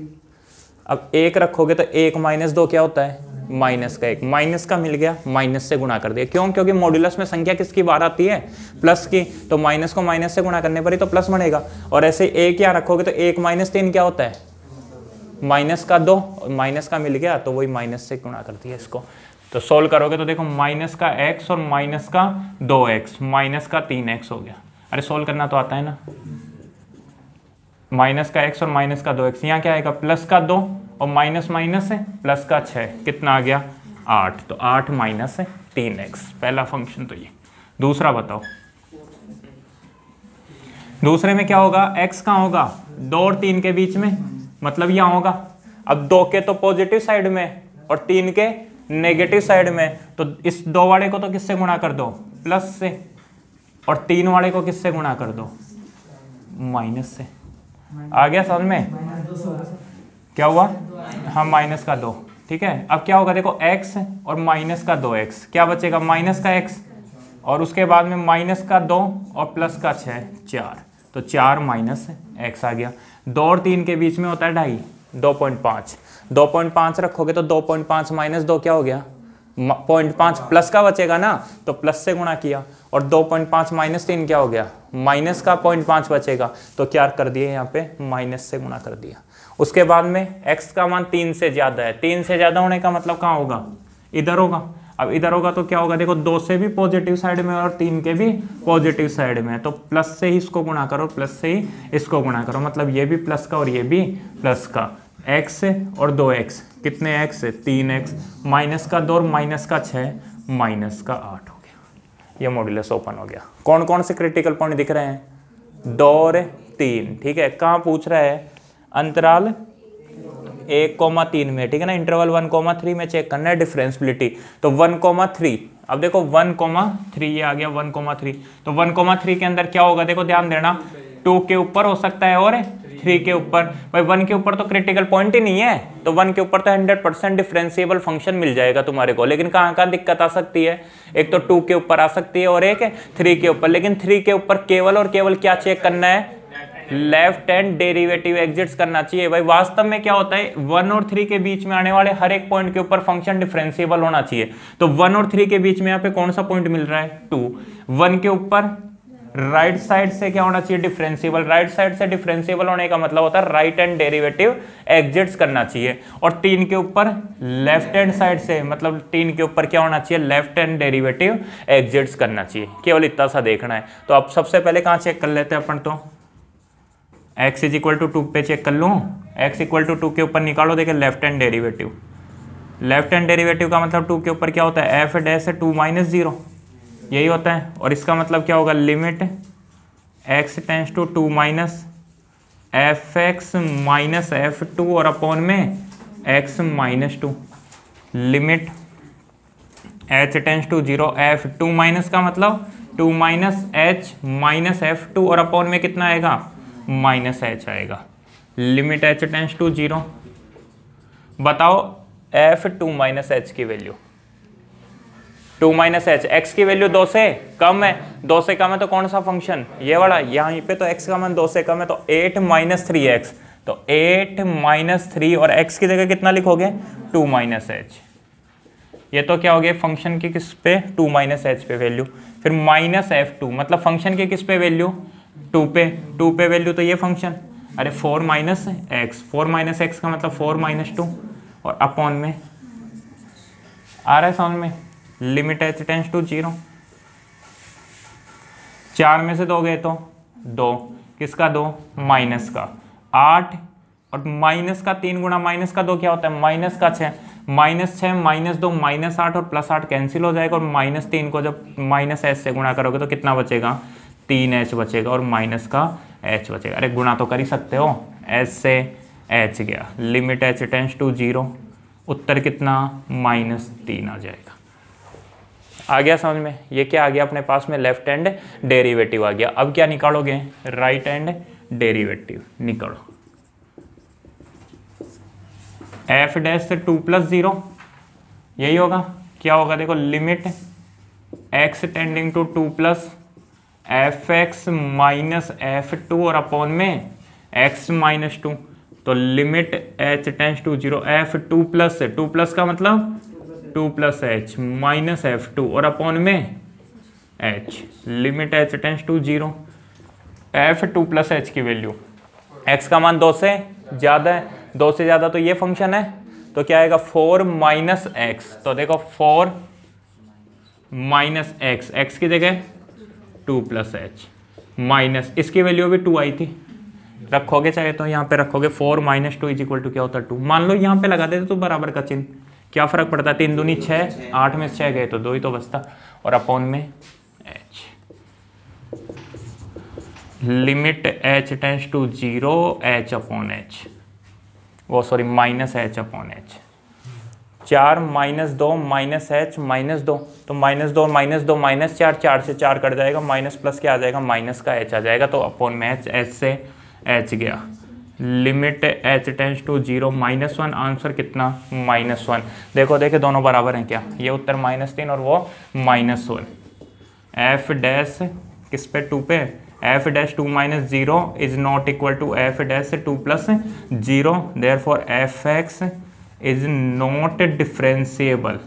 अब 1 रखोगे तो 1 माइनस 2 क्या होता है, माइनस का 1, माइनस का मिल गया, माइनस से गुणा कर दिया। क्यों, क्योंकि मॉड्यूलस में संख्या किसकी बार आती है, प्लस की, तो माइनस को माइनस से गुणा करने पर ही तो प्लस बनेगा। और ऐसे 1 यहाँ रखोगे तो 1 माइनस 3 क्या होता है, माइनस का 2, माइनस का मिल गया तो वही माइनस से गुणा कर दिया इसको। तो सोल्व करोगे तो देखो माइनस का x और माइनस का 2x, माइनस का 3x हो गया। अरे सोल्व करना तो आता है ना, माइनस का x और माइनस का 2x, यहाँ क्या आएगा, प्लस का 2 और माइनस माइनस है प्लस का 6, कितना आ गया 8, तो 8 माइनस 3x, पहला फंक्शन तो ये। दूसरा बताओ, दूसरे में क्या होगा, x कहाँ होगा, 2 और 3 के बीच में, मतलब यहाँ होगा। अब 2 के तो पॉजिटिव साइड में और 3 के नेगेटिव साइड में, तो इस 2 वाले को तो किससे गुणा कर दो, प्लस से, और 3 वाले को किससे गुणा कर दो, माइनस से। आ गया समझ में, क्या हुआ, हाँ माइनस का 2, ठीक है। अब क्या होगा देखो x और माइनस का 2x, क्या बचेगा, माइनस का x और उसके बाद में माइनस का 2 और प्लस का 6, 4, तो 4 माइनस x आ गया। 2 और 3 के बीच में होता है 2.5, 2.5 रखोगे तो 2.5 माइनस 2 क्या हो गया, 0.5, प्लस का बचेगा ना तो प्लस से गुणा किया, और 2.5 माइनस 3 क्या हो गया, माइनस का 0.5 बचेगा, तो क्या कर दिए यहाँ पे, माइनस से गुणा कर दिया। उसके बाद में x का मान 3 से ज़्यादा है, 3 से ज़्यादा होने का मतलब कहाँ होगा, इधर होगा। अब इधर होगा तो क्या होगा, देखो 2 से भी पॉजिटिव साइड में और 3 के भी पॉजिटिव साइड में, तो प्लस से ही इसको गुणा करो, प्लस से ही इसको गुणा करो, मतलब ये भी प्लस का और ये भी प्लस का। x और 2x, कितने x, 3x, माइनस का 2 और माइनस का 6, माइनस का 8 हो गया। ये मॉड्यूलस ओपन हो गया। कौन कौन से क्रिटिकल पॉइंट दिख रहे हैं, 2 और 3, ठीक है। कहाँ पूछ रहा है, अंतराल 1,3 में, ठीक है ना। इंटरवल 1,3 में चेक करना है डिफरेंशियबिलिटी, तो 1,3। अब देखो 1,3 ये आ गया 1,3, तो 1,3 के अंदर क्या होगा, देखो ध्यान देना, 2 के ऊपर हो सकता है और 3 के ऊपर। भाई 1 के ऊपर तो क्रिटिकल पॉइंट ही नहीं है, तो 1 के ऊपर तो 100% डिफरेंशिएबल फंक्शन मिल जाएगा तुम्हारे को। लेकिन कहाँ कहाँ दिक्कत आ सकती है, एक तो 2 के ऊपर आ सकती है और एक 3 के ऊपर। लेकिन 3 के ऊपर केवल और केवल क्या चेक करना है, लेफ्ट हैंड डेरिवेटिव एग्जिट्स करना चाहिए। भाई वास्तव में क्या होता है, 1 और 3 के बीच में आने वाले हर एक पॉइंट के ऊपर फंक्शन डिफरेंशिएबल होना चाहिए। तो 1 और 3 के बीच में यहाँ पे कौन सा पॉइंट मिल रहा है, 2। 1 के ऊपर राइट साइड से क्या होना चाहिए, डिफरेंशिएबल। राइट साइड से डिफरेंशिएबल होने का मतलब होता है राइट हैंड डेरिवेटिव एग्जिट्स करना चाहिए। और 3 के ऊपर लेफ्ट हैंड साइड से, मतलब 3 के ऊपर क्या होना चाहिए, लेफ्ट हैंड डेरिवेटिव एग्जिट्स करना चाहिए। केवल इतना सा देखना है। तो अब सबसे पहले कहाँ चेक कर लेते हैं अपन, तो x इज इक्वल टू 2 पे चेक कर लूँ, x इक्वल टू 2 के ऊपर निकालो, देखिए left hand derivative, left hand derivative का मतलब 2 के ऊपर क्या होता है, एफ डैश 2 माइनस 0, यही होता है। और इसका मतलब क्या होगा, limit x tends to 2 minus f x minus F2 और अपॉन में x minus 2, limit h tends to 0 F2 minus का मतलब 2 माइनस h माइनस F2 और अपॉन में कितना आएगा, माइनस h आएगा, लिमिट h टेंस टू 0। बताओ F2 माइनस h की वैल्यू, 2 माइनस एच, एक्स की वैल्यू 2 से कम है, 2 से कम है तो कौन सा फंक्शन, ये वाला, यहाँ पे तो x का मान 2 से कम है तो 8 माइनस 3x, तो 8 माइनस 3 और x की जगह कितना लिखोगे, 2 माइनस एच। ये तो क्या हो गया फंक्शन की किस पे, 2 माइनस एच पे वैल्यू, फिर माइनस F2 मतलब फंक्शन की किस पे वैल्यू, 2 पे, 2 पे वैल्यू तो ये फंक्शन, अरे 4 माइनस एक्स, 4 माइनस एक्स का मतलब 4 माइनस 2 और अपॉन में आ रहा है समझ में, लिमिट h टेंस टू 0, 4 में से 2 गए तो 2, किसका 2, माइनस का 8 और माइनस का 3 गुना माइनस का 2 क्या होता है, माइनस का 6, माइनस 6 माइनस 2 माइनस 8 और प्लस 8 कैंसिल हो जाएगा और माइनस 3 को जब माइनस h से गुणा करोगे तो कितना बचेगा, 3h बचेगा और माइनस का h बचेगा। अरे गुणा तो कर ही सकते हो, h से h गया, लिमिट h टेंस टू 0, उत्तर कितना, -3 आ जाएगा। आ गया समझ में, ये क्या आ गया अपने पास में, लेफ्ट हैंड डेरिवेटिव आ गया। अब क्या निकालोगे, राइट हैंड डेरिवेटिव निकालो, एफ डैश से 2 प्लस 0, यही होगा, क्या होगा देखो, limit x tending to 2 plus f x minus F2 और अपॉन में x माइनस 2, तो limit h tends to 0 F2 plus से, 2 प्लस का मतलब 2 प्लस h माइनस F2 और अपॉन में h, limit h tends to 0, F2 plus h की वैल्यू, x का मान 2 से ज़्यादा है, 2 से ज़्यादा तो ये फंक्शन है, तो क्या आएगा 4 माइनस x, तो देखो 4 माइनस x, x की जगह 2 प्लस h माइनस, इसकी वैल्यू भी 2 आई थी, रखोगे चाहे तो यहाँ पे रखोगे, 4 माइनस 2 इज इक्वल टू क्या होता है 2, मान लो यहाँ पे लगा देते तो बराबर का चिन्ह, क्या फर्क पड़ता है, 3 दूनी 6, 8 में 6 गए तो 2 ही तो बचता, और अपॉन में h, limit h tends to 0 h upon h, वो sorry minus h upon h, 4 minus 2 minus h minus 2, तो माइनस 2 माइनस 4, 4 से 4 कट जाएगा, माइनस प्लस क्या आ जाएगा, माइनस का h आ जाएगा, तो अपॉन में h से h गया, limit h tends to 0 -1, answer कितना, -1। देखो देखे दोनों बराबर हैं क्या, ये उत्तर -3 और वो -1, एफ डैश किस पे, 2 पे, f dash 2 minus 0 is not equal to f dash 2 plus 0, therefore f x is not differentiable,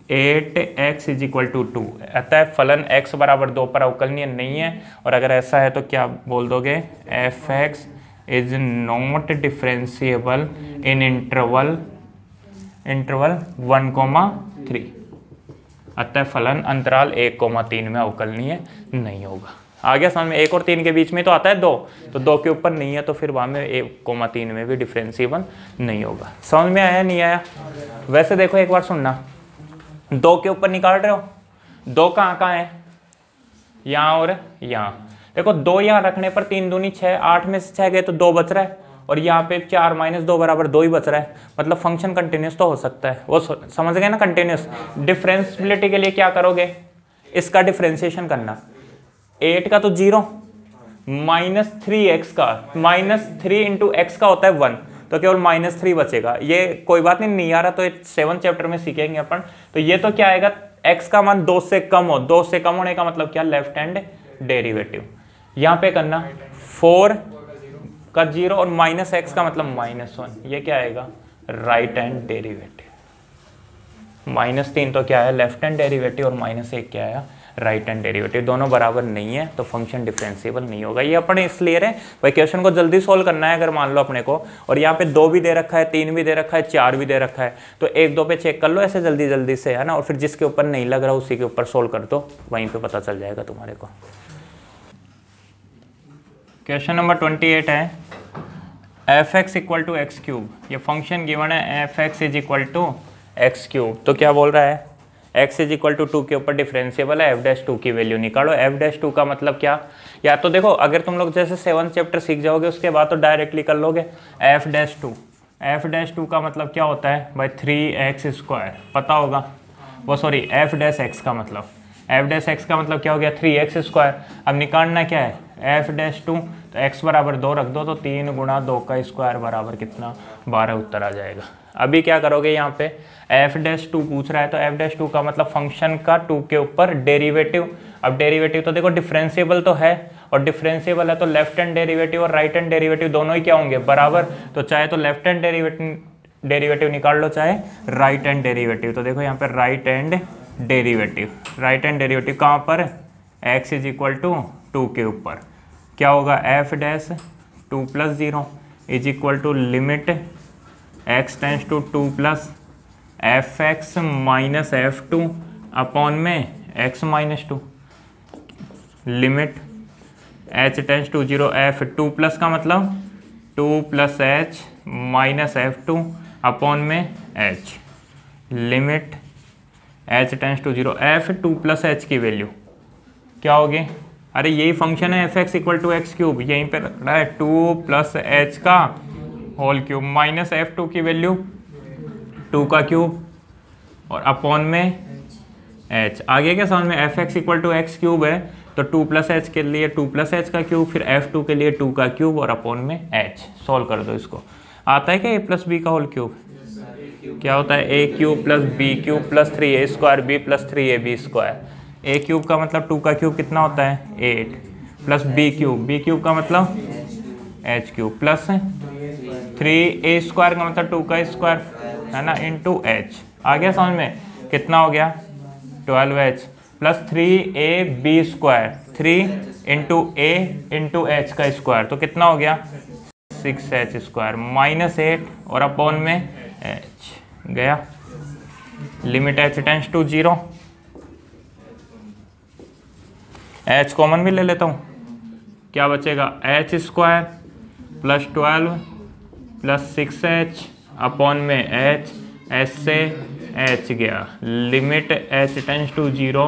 8x is equal to 2, अतः फलन x बराबर 2 पर अवकलनीय नहीं है, और अगर ऐसा है तो क्या बोल दोगे, F x is not differentiable in interval 1,3, अतः फलन अंतराल 1,3 में अवकलनीय नहीं होगा। आ गया समझ में, 1 और 3 के बीच में तो आता है 2, तो 2 के ऊपर नहीं है तो फिर वहाँ में 1,3 में भी डिफरेंशिएबल नहीं होगा। समझ में आया नहीं आया, वैसे देखो एक बार सुनना, 2 के ऊपर निकाल रहे हो, 2 कहाँ कहाँ है, यहाँ और यहाँ, देखो 2 यहाँ रखने पर 3 दूनी 6, 8 में से 6 गए तो 2 बच रहा है, और यहाँ पे 4 माइनस 2 बराबर 2 ही बच रहा है, मतलब फंक्शन कंटिन्यूस तो हो सकता है, वो समझ गए ना, कंटिन्यूस। डिफरेंशिएबिलिटी के लिए क्या करोगे, इसका डिफरेंशिएशन करना, 8 का तो 0, -3x का, -3 इंटू एक्स का होता है 1, तो केवल -3 बचेगा, ये कोई बात नहीं आ रहा तो 7 चैप्टर में सीखेंगे अपन। तो ये तो क्या आएगा, x का मान 2 से कम हो, 2 से कम होने का मतलब क्या, लेफ्ट हैंड डेरिवेटिव, यहाँ पे करना 4 का 0 और -x का मतलब -1, ये क्या आएगा, राइट हैंड डेरिवेटिव, -3 तो क्या है लेफ्ट हैंड डेरिवेटिव और -1 क्या है राइट हैंड डेरिवेटिव, दोनों बराबर नहीं है तो फंक्शन डिफरेंशिएबल नहीं होगा। ये अपने इसलिए रहे भाई, क्वेश्चन को जल्दी सोल्व करना है अगर मान लो अपने को, और यहाँ पे 2 भी दे रखा है, 3 भी दे रखा है, 4 भी दे रखा है, तो 1 2 पे चेक कर लो ऐसे जल्दी जल्दी से, है ना, और फिर जिसके ऊपर नहीं लग रहा उसी के ऊपर सोल्व कर दो, वहीं पे पता चल जाएगा तुम्हारे को। क्वेश्चन नंबर 28 है F x equal to x cube. ये फंक्शन गिवन है F x is equal to x cube. तो क्या बोल रहा है x इज इक्वल टू 2 के ऊपर डिफरेंशिएबल है, एफ डैश 2 की वैल्यू निकालो। एफ डैश 2 का मतलब क्या, या तो देखो अगर तुम लोग जैसे 7 चैप्टर सीख जाओगे उसके बाद तो डायरेक्टली कर लोगे। एफ डैश 2, एफ डैश 2 का मतलब क्या होता है भाई 3x² पता होगा वो, सॉरी एफ डैश एक्स का मतलब, एफ डैश एक्स का मतलब क्या हो गया 3x²। अब निकालना क्या है एफ डैश 2, तो x बराबर 2 रख दो तो 3 गुणा 2 का स्क्वायर बराबर कितना 12 उत्तर आ जाएगा। अभी क्या करोगे यहाँ पे एफ डैश 2 पूछ रहा है तो एफ डैश 2 का मतलब फंक्शन का 2 के ऊपर डेरिवेटिव। अब डेरिवेटिव तो देखो डिफरेंशिएबल तो है, और डिफरेंशिएबल है तो लेफ्ट हैंड डेरिवेटिव और राइट हैंड डेरिवेटिव दोनों ही क्या होंगे बराबर। तो चाहे तो लेफ्ट हैंड डेरिवेटिव निकाल लो चाहे राइट हैंड डेरिवेटिव। तो देखो यहाँ पे right hand derivative, right hand derivative कहाँ पर, x इज इक्वल टू 2 के ऊपर क्या होगा f dash 2 plus 0 is equal to limit x tends to 2 plus f x minus f 2 upon में x minus 2 limit h tends to 0 f 2 plus का मतलब 2 plus h minus f 2 upon में h limit h tends to 0 f 2 plus h की वैल्यू क्या होगी, अरे यही फंक्शन है F x equal to x cube, यहीं पे रख रहा है 2 प्लस h का होल क्यूब माइनस एफ 2 की वैल्यू 2 का क्यूब और अपॉन में h। आगे क्या समझ में f x equal to x cube है तो 2 प्लस h के लिए 2 प्लस h का क्यूब, फिर एफ 2 के लिए 2 का क्यूब और अपॉन में h। सॉल्व कर दो इसको। आता है क्या a प्लस बी का होल क्यूब, क्या होता है a cube plus b cube plus 3a square b plus 3ab square. a क्यूब का मतलब 2 का क्यूब कितना होता है 8 प्लस b क्यूब का मतलब h cube plus 3a square का मतलब 2 का स्क्वायर है ना इंटू h। आ गया समझ में, कितना हो गया 12h plus 3ab square 3 into a into h का स्क्वायर तो कितना हो गया 6h स्क्वायर माइनस 8 और अपॉन में h गया। Limit h tends to 0, h common भी ले लेता हूँ, क्या बचेगा h square plus 12 plus 6h upon में h से h गया। Limit h tends to 0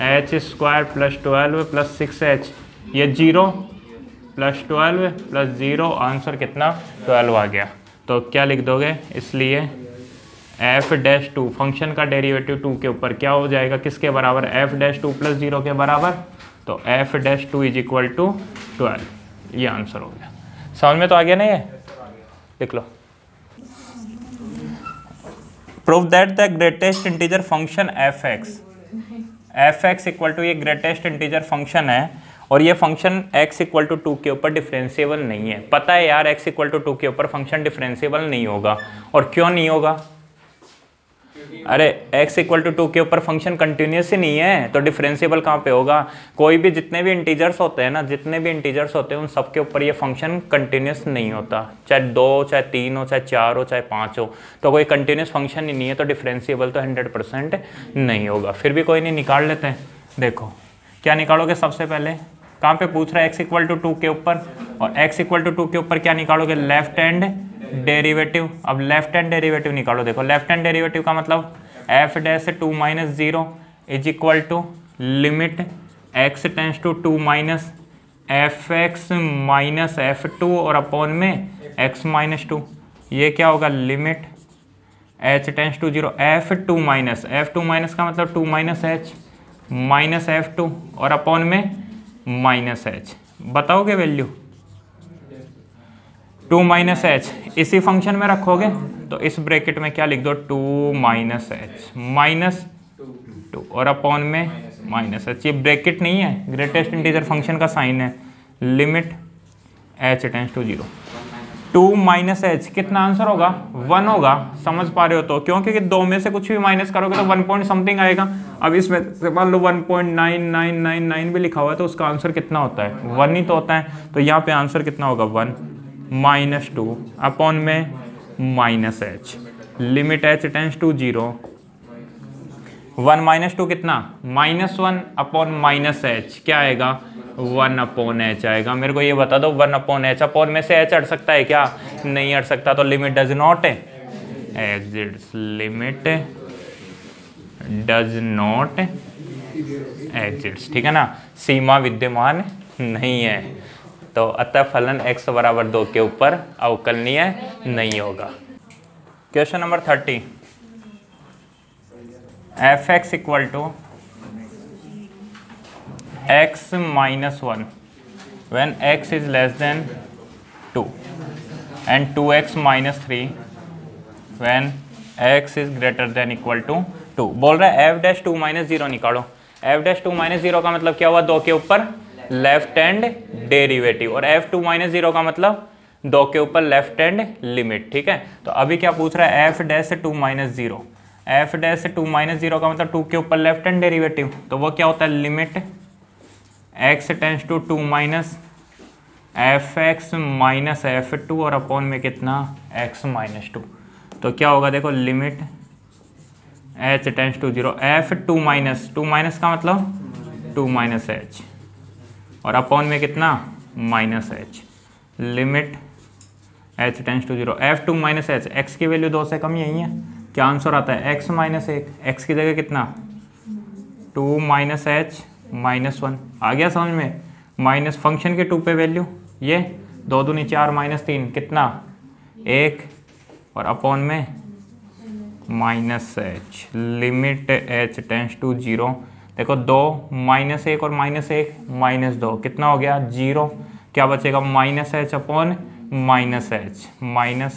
h square plus 12 plus 6h, ये 0 प्लस 12 प्लस 0 आंसर कितना 12 आ गया। तो क्या लिख दोगे, इसलिए एफ डैश 2 फंक्शन का डेरिवेटिव 2 के ऊपर क्या हो जाएगा किसके बराबर, एफ डैश 2 प्लस 0 के बराबर। तो f dash 2 is equal to 12, ये आंसर हो गया। समझ में तो आ गया ना, ये लिख लो। Prove that the greatest integer function F x equal to, ये ग्रेटेस्ट इंटीजर फंक्शन है और ये फंक्शन x इक्वल टू 2 के ऊपर डिफरेंशिएबल नहीं है। पता है यार x इक्वल टू 2 के ऊपर फंक्शन डिफरेंशिएबल नहीं होगा, और क्यों नहीं होगा, अरे x इक्वल टू 2 के ऊपर फंक्शन कंटिन्यूस ही नहीं है तो डिफरेंशिएबल कहाँ पे होगा। कोई भी जितने भी इंटीजर्स होते हैं ना, जितने भी इंटीजर्स होते हैं उन सब के ऊपर ये फंक्शन कंटिन्यूस नहीं होता, चाहे 2 चाहे 3 हो चाहे 4 हो चाहे 5 हो, तो कोई कंटिन्यूस फंक्शन ही नहीं है तो डिफरेंशिएबल तो 100% नहीं होगा। फिर भी कोई नहीं, निकाल लेते हैं। देखो क्या निकालोगे, सबसे पहले कहाँ पे पूछ रहा है x इक्वल टू 2 के ऊपर, और x इक्वल टू 2 के ऊपर क्या निकालोगे लेफ्ट हैंड डेरिवेटिव। अब लेफ्ट हैंड डेरिवेटिव निकालो। देखो लेफ्ट हैंड डेरिवेटिव का मतलब f dash 2 minus 0 is equal to limit x tends to 2 minus f x minus f 2 और अपॉन में x माइनस 2। ये क्या होगा limit h tends to 0 f2 minus का मतलब 2 माइनस h माइनस f2 और अपॉन में माइनस h। बताओगे वैल्यू 2 माइनस h इसी फंक्शन में रखोगे तो इस ब्रैकेट में क्या लिख दो 2 माइनस h माइनस 2 और अपॉन में माइनस h। ये ब्रैकेट नहीं है, ग्रेटेस्ट इंटीजर फंक्शन का साइन है। Limit h tends to 0 2 minus h कितना आंसर होगा 1 होगा। समझ पा रहे हो तो, क्यों, क्योंकि 2 में से कुछ भी माइनस करोगे तो 1 पॉइंट समथिंग आएगा। अब इसमें से मान लो 1.9999 भी लिखा हुआ है तो उसका आंसर कितना होता है 1 ही तो होता है। तो यहाँ पे आंसर कितना होगा 1 माइनस 2 अपॉन में minus h। Limit h tends to 0 1 minus 2 कितना, -1 अपॉन माइनस एच, क्या आएगा 1 अपॉन एच आएगा। मेरे को ये बता दो 1 अपॉन एच, अपॉन में से एच हट सकता है क्या, नहीं हट सकता, तो limit does not exist, limit does not exist, ठीक है ना, सीमा विद्यमान नहीं है, तो अतः फलन x बराबर 2 के ऊपर अवकलनीय नहीं होगा। Question number 30, f x equal to x minus 1 when x is less than 2 and 2x minus 3 when x is greater than equal to 2। बोल रहा है f डैश 2 माइनस 0 निकालो। f डैश 2 माइनस 0 का मतलब क्या हुआ, 2 के ऊपर लेफ्ट हैंड डेरिवेटिव, और f 2 माइनस 0 का मतलब 2 के ऊपर लेफ्ट हैंड लिमिट, ठीक है। तो अभी क्या पूछ रहा है, f dash 2 minus 0, f dash 2 minus 0 का मतलब 2 के ऊपर लेफ्ट हैंड डेरिवेटिव, तो वो क्या होता है, limit x tends to 2 minus f x minus f 2 और अपॉन में कितना x माइनस 2, तो क्या होगा देखो, limit h tends to 0 f 2 minus का मतलब 2 माइनस एच और अपॉन में कितना minus h, limit h tends to 0 f 2 minus h, x की वैल्यू 2 से कम यही है, क्या आंसर आता है x माइनस 1, x की जगह कितना 2 माइनस एच माइनस 1, आ गया समझ में, माइनस फंक्शन के 2 पे वैल्यू, ये 2 दूनी 4 माइनस 3 कितना 1 और अपॉन में minus h, limit h tends to 0, देखो 2 माइनस 1 और माइनस 1 माइनस 2 कितना हो गया 0, क्या बचेगा minus h upon minus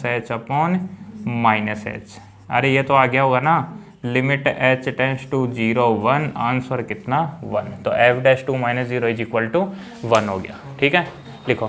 h upon minus h, अरे ये तो आ गया होगा ना, limit h tends to 0 1, answer कितना 1, तो f dash 2 minus 0 is equal to 1 हो गया, ठीक है। लिखो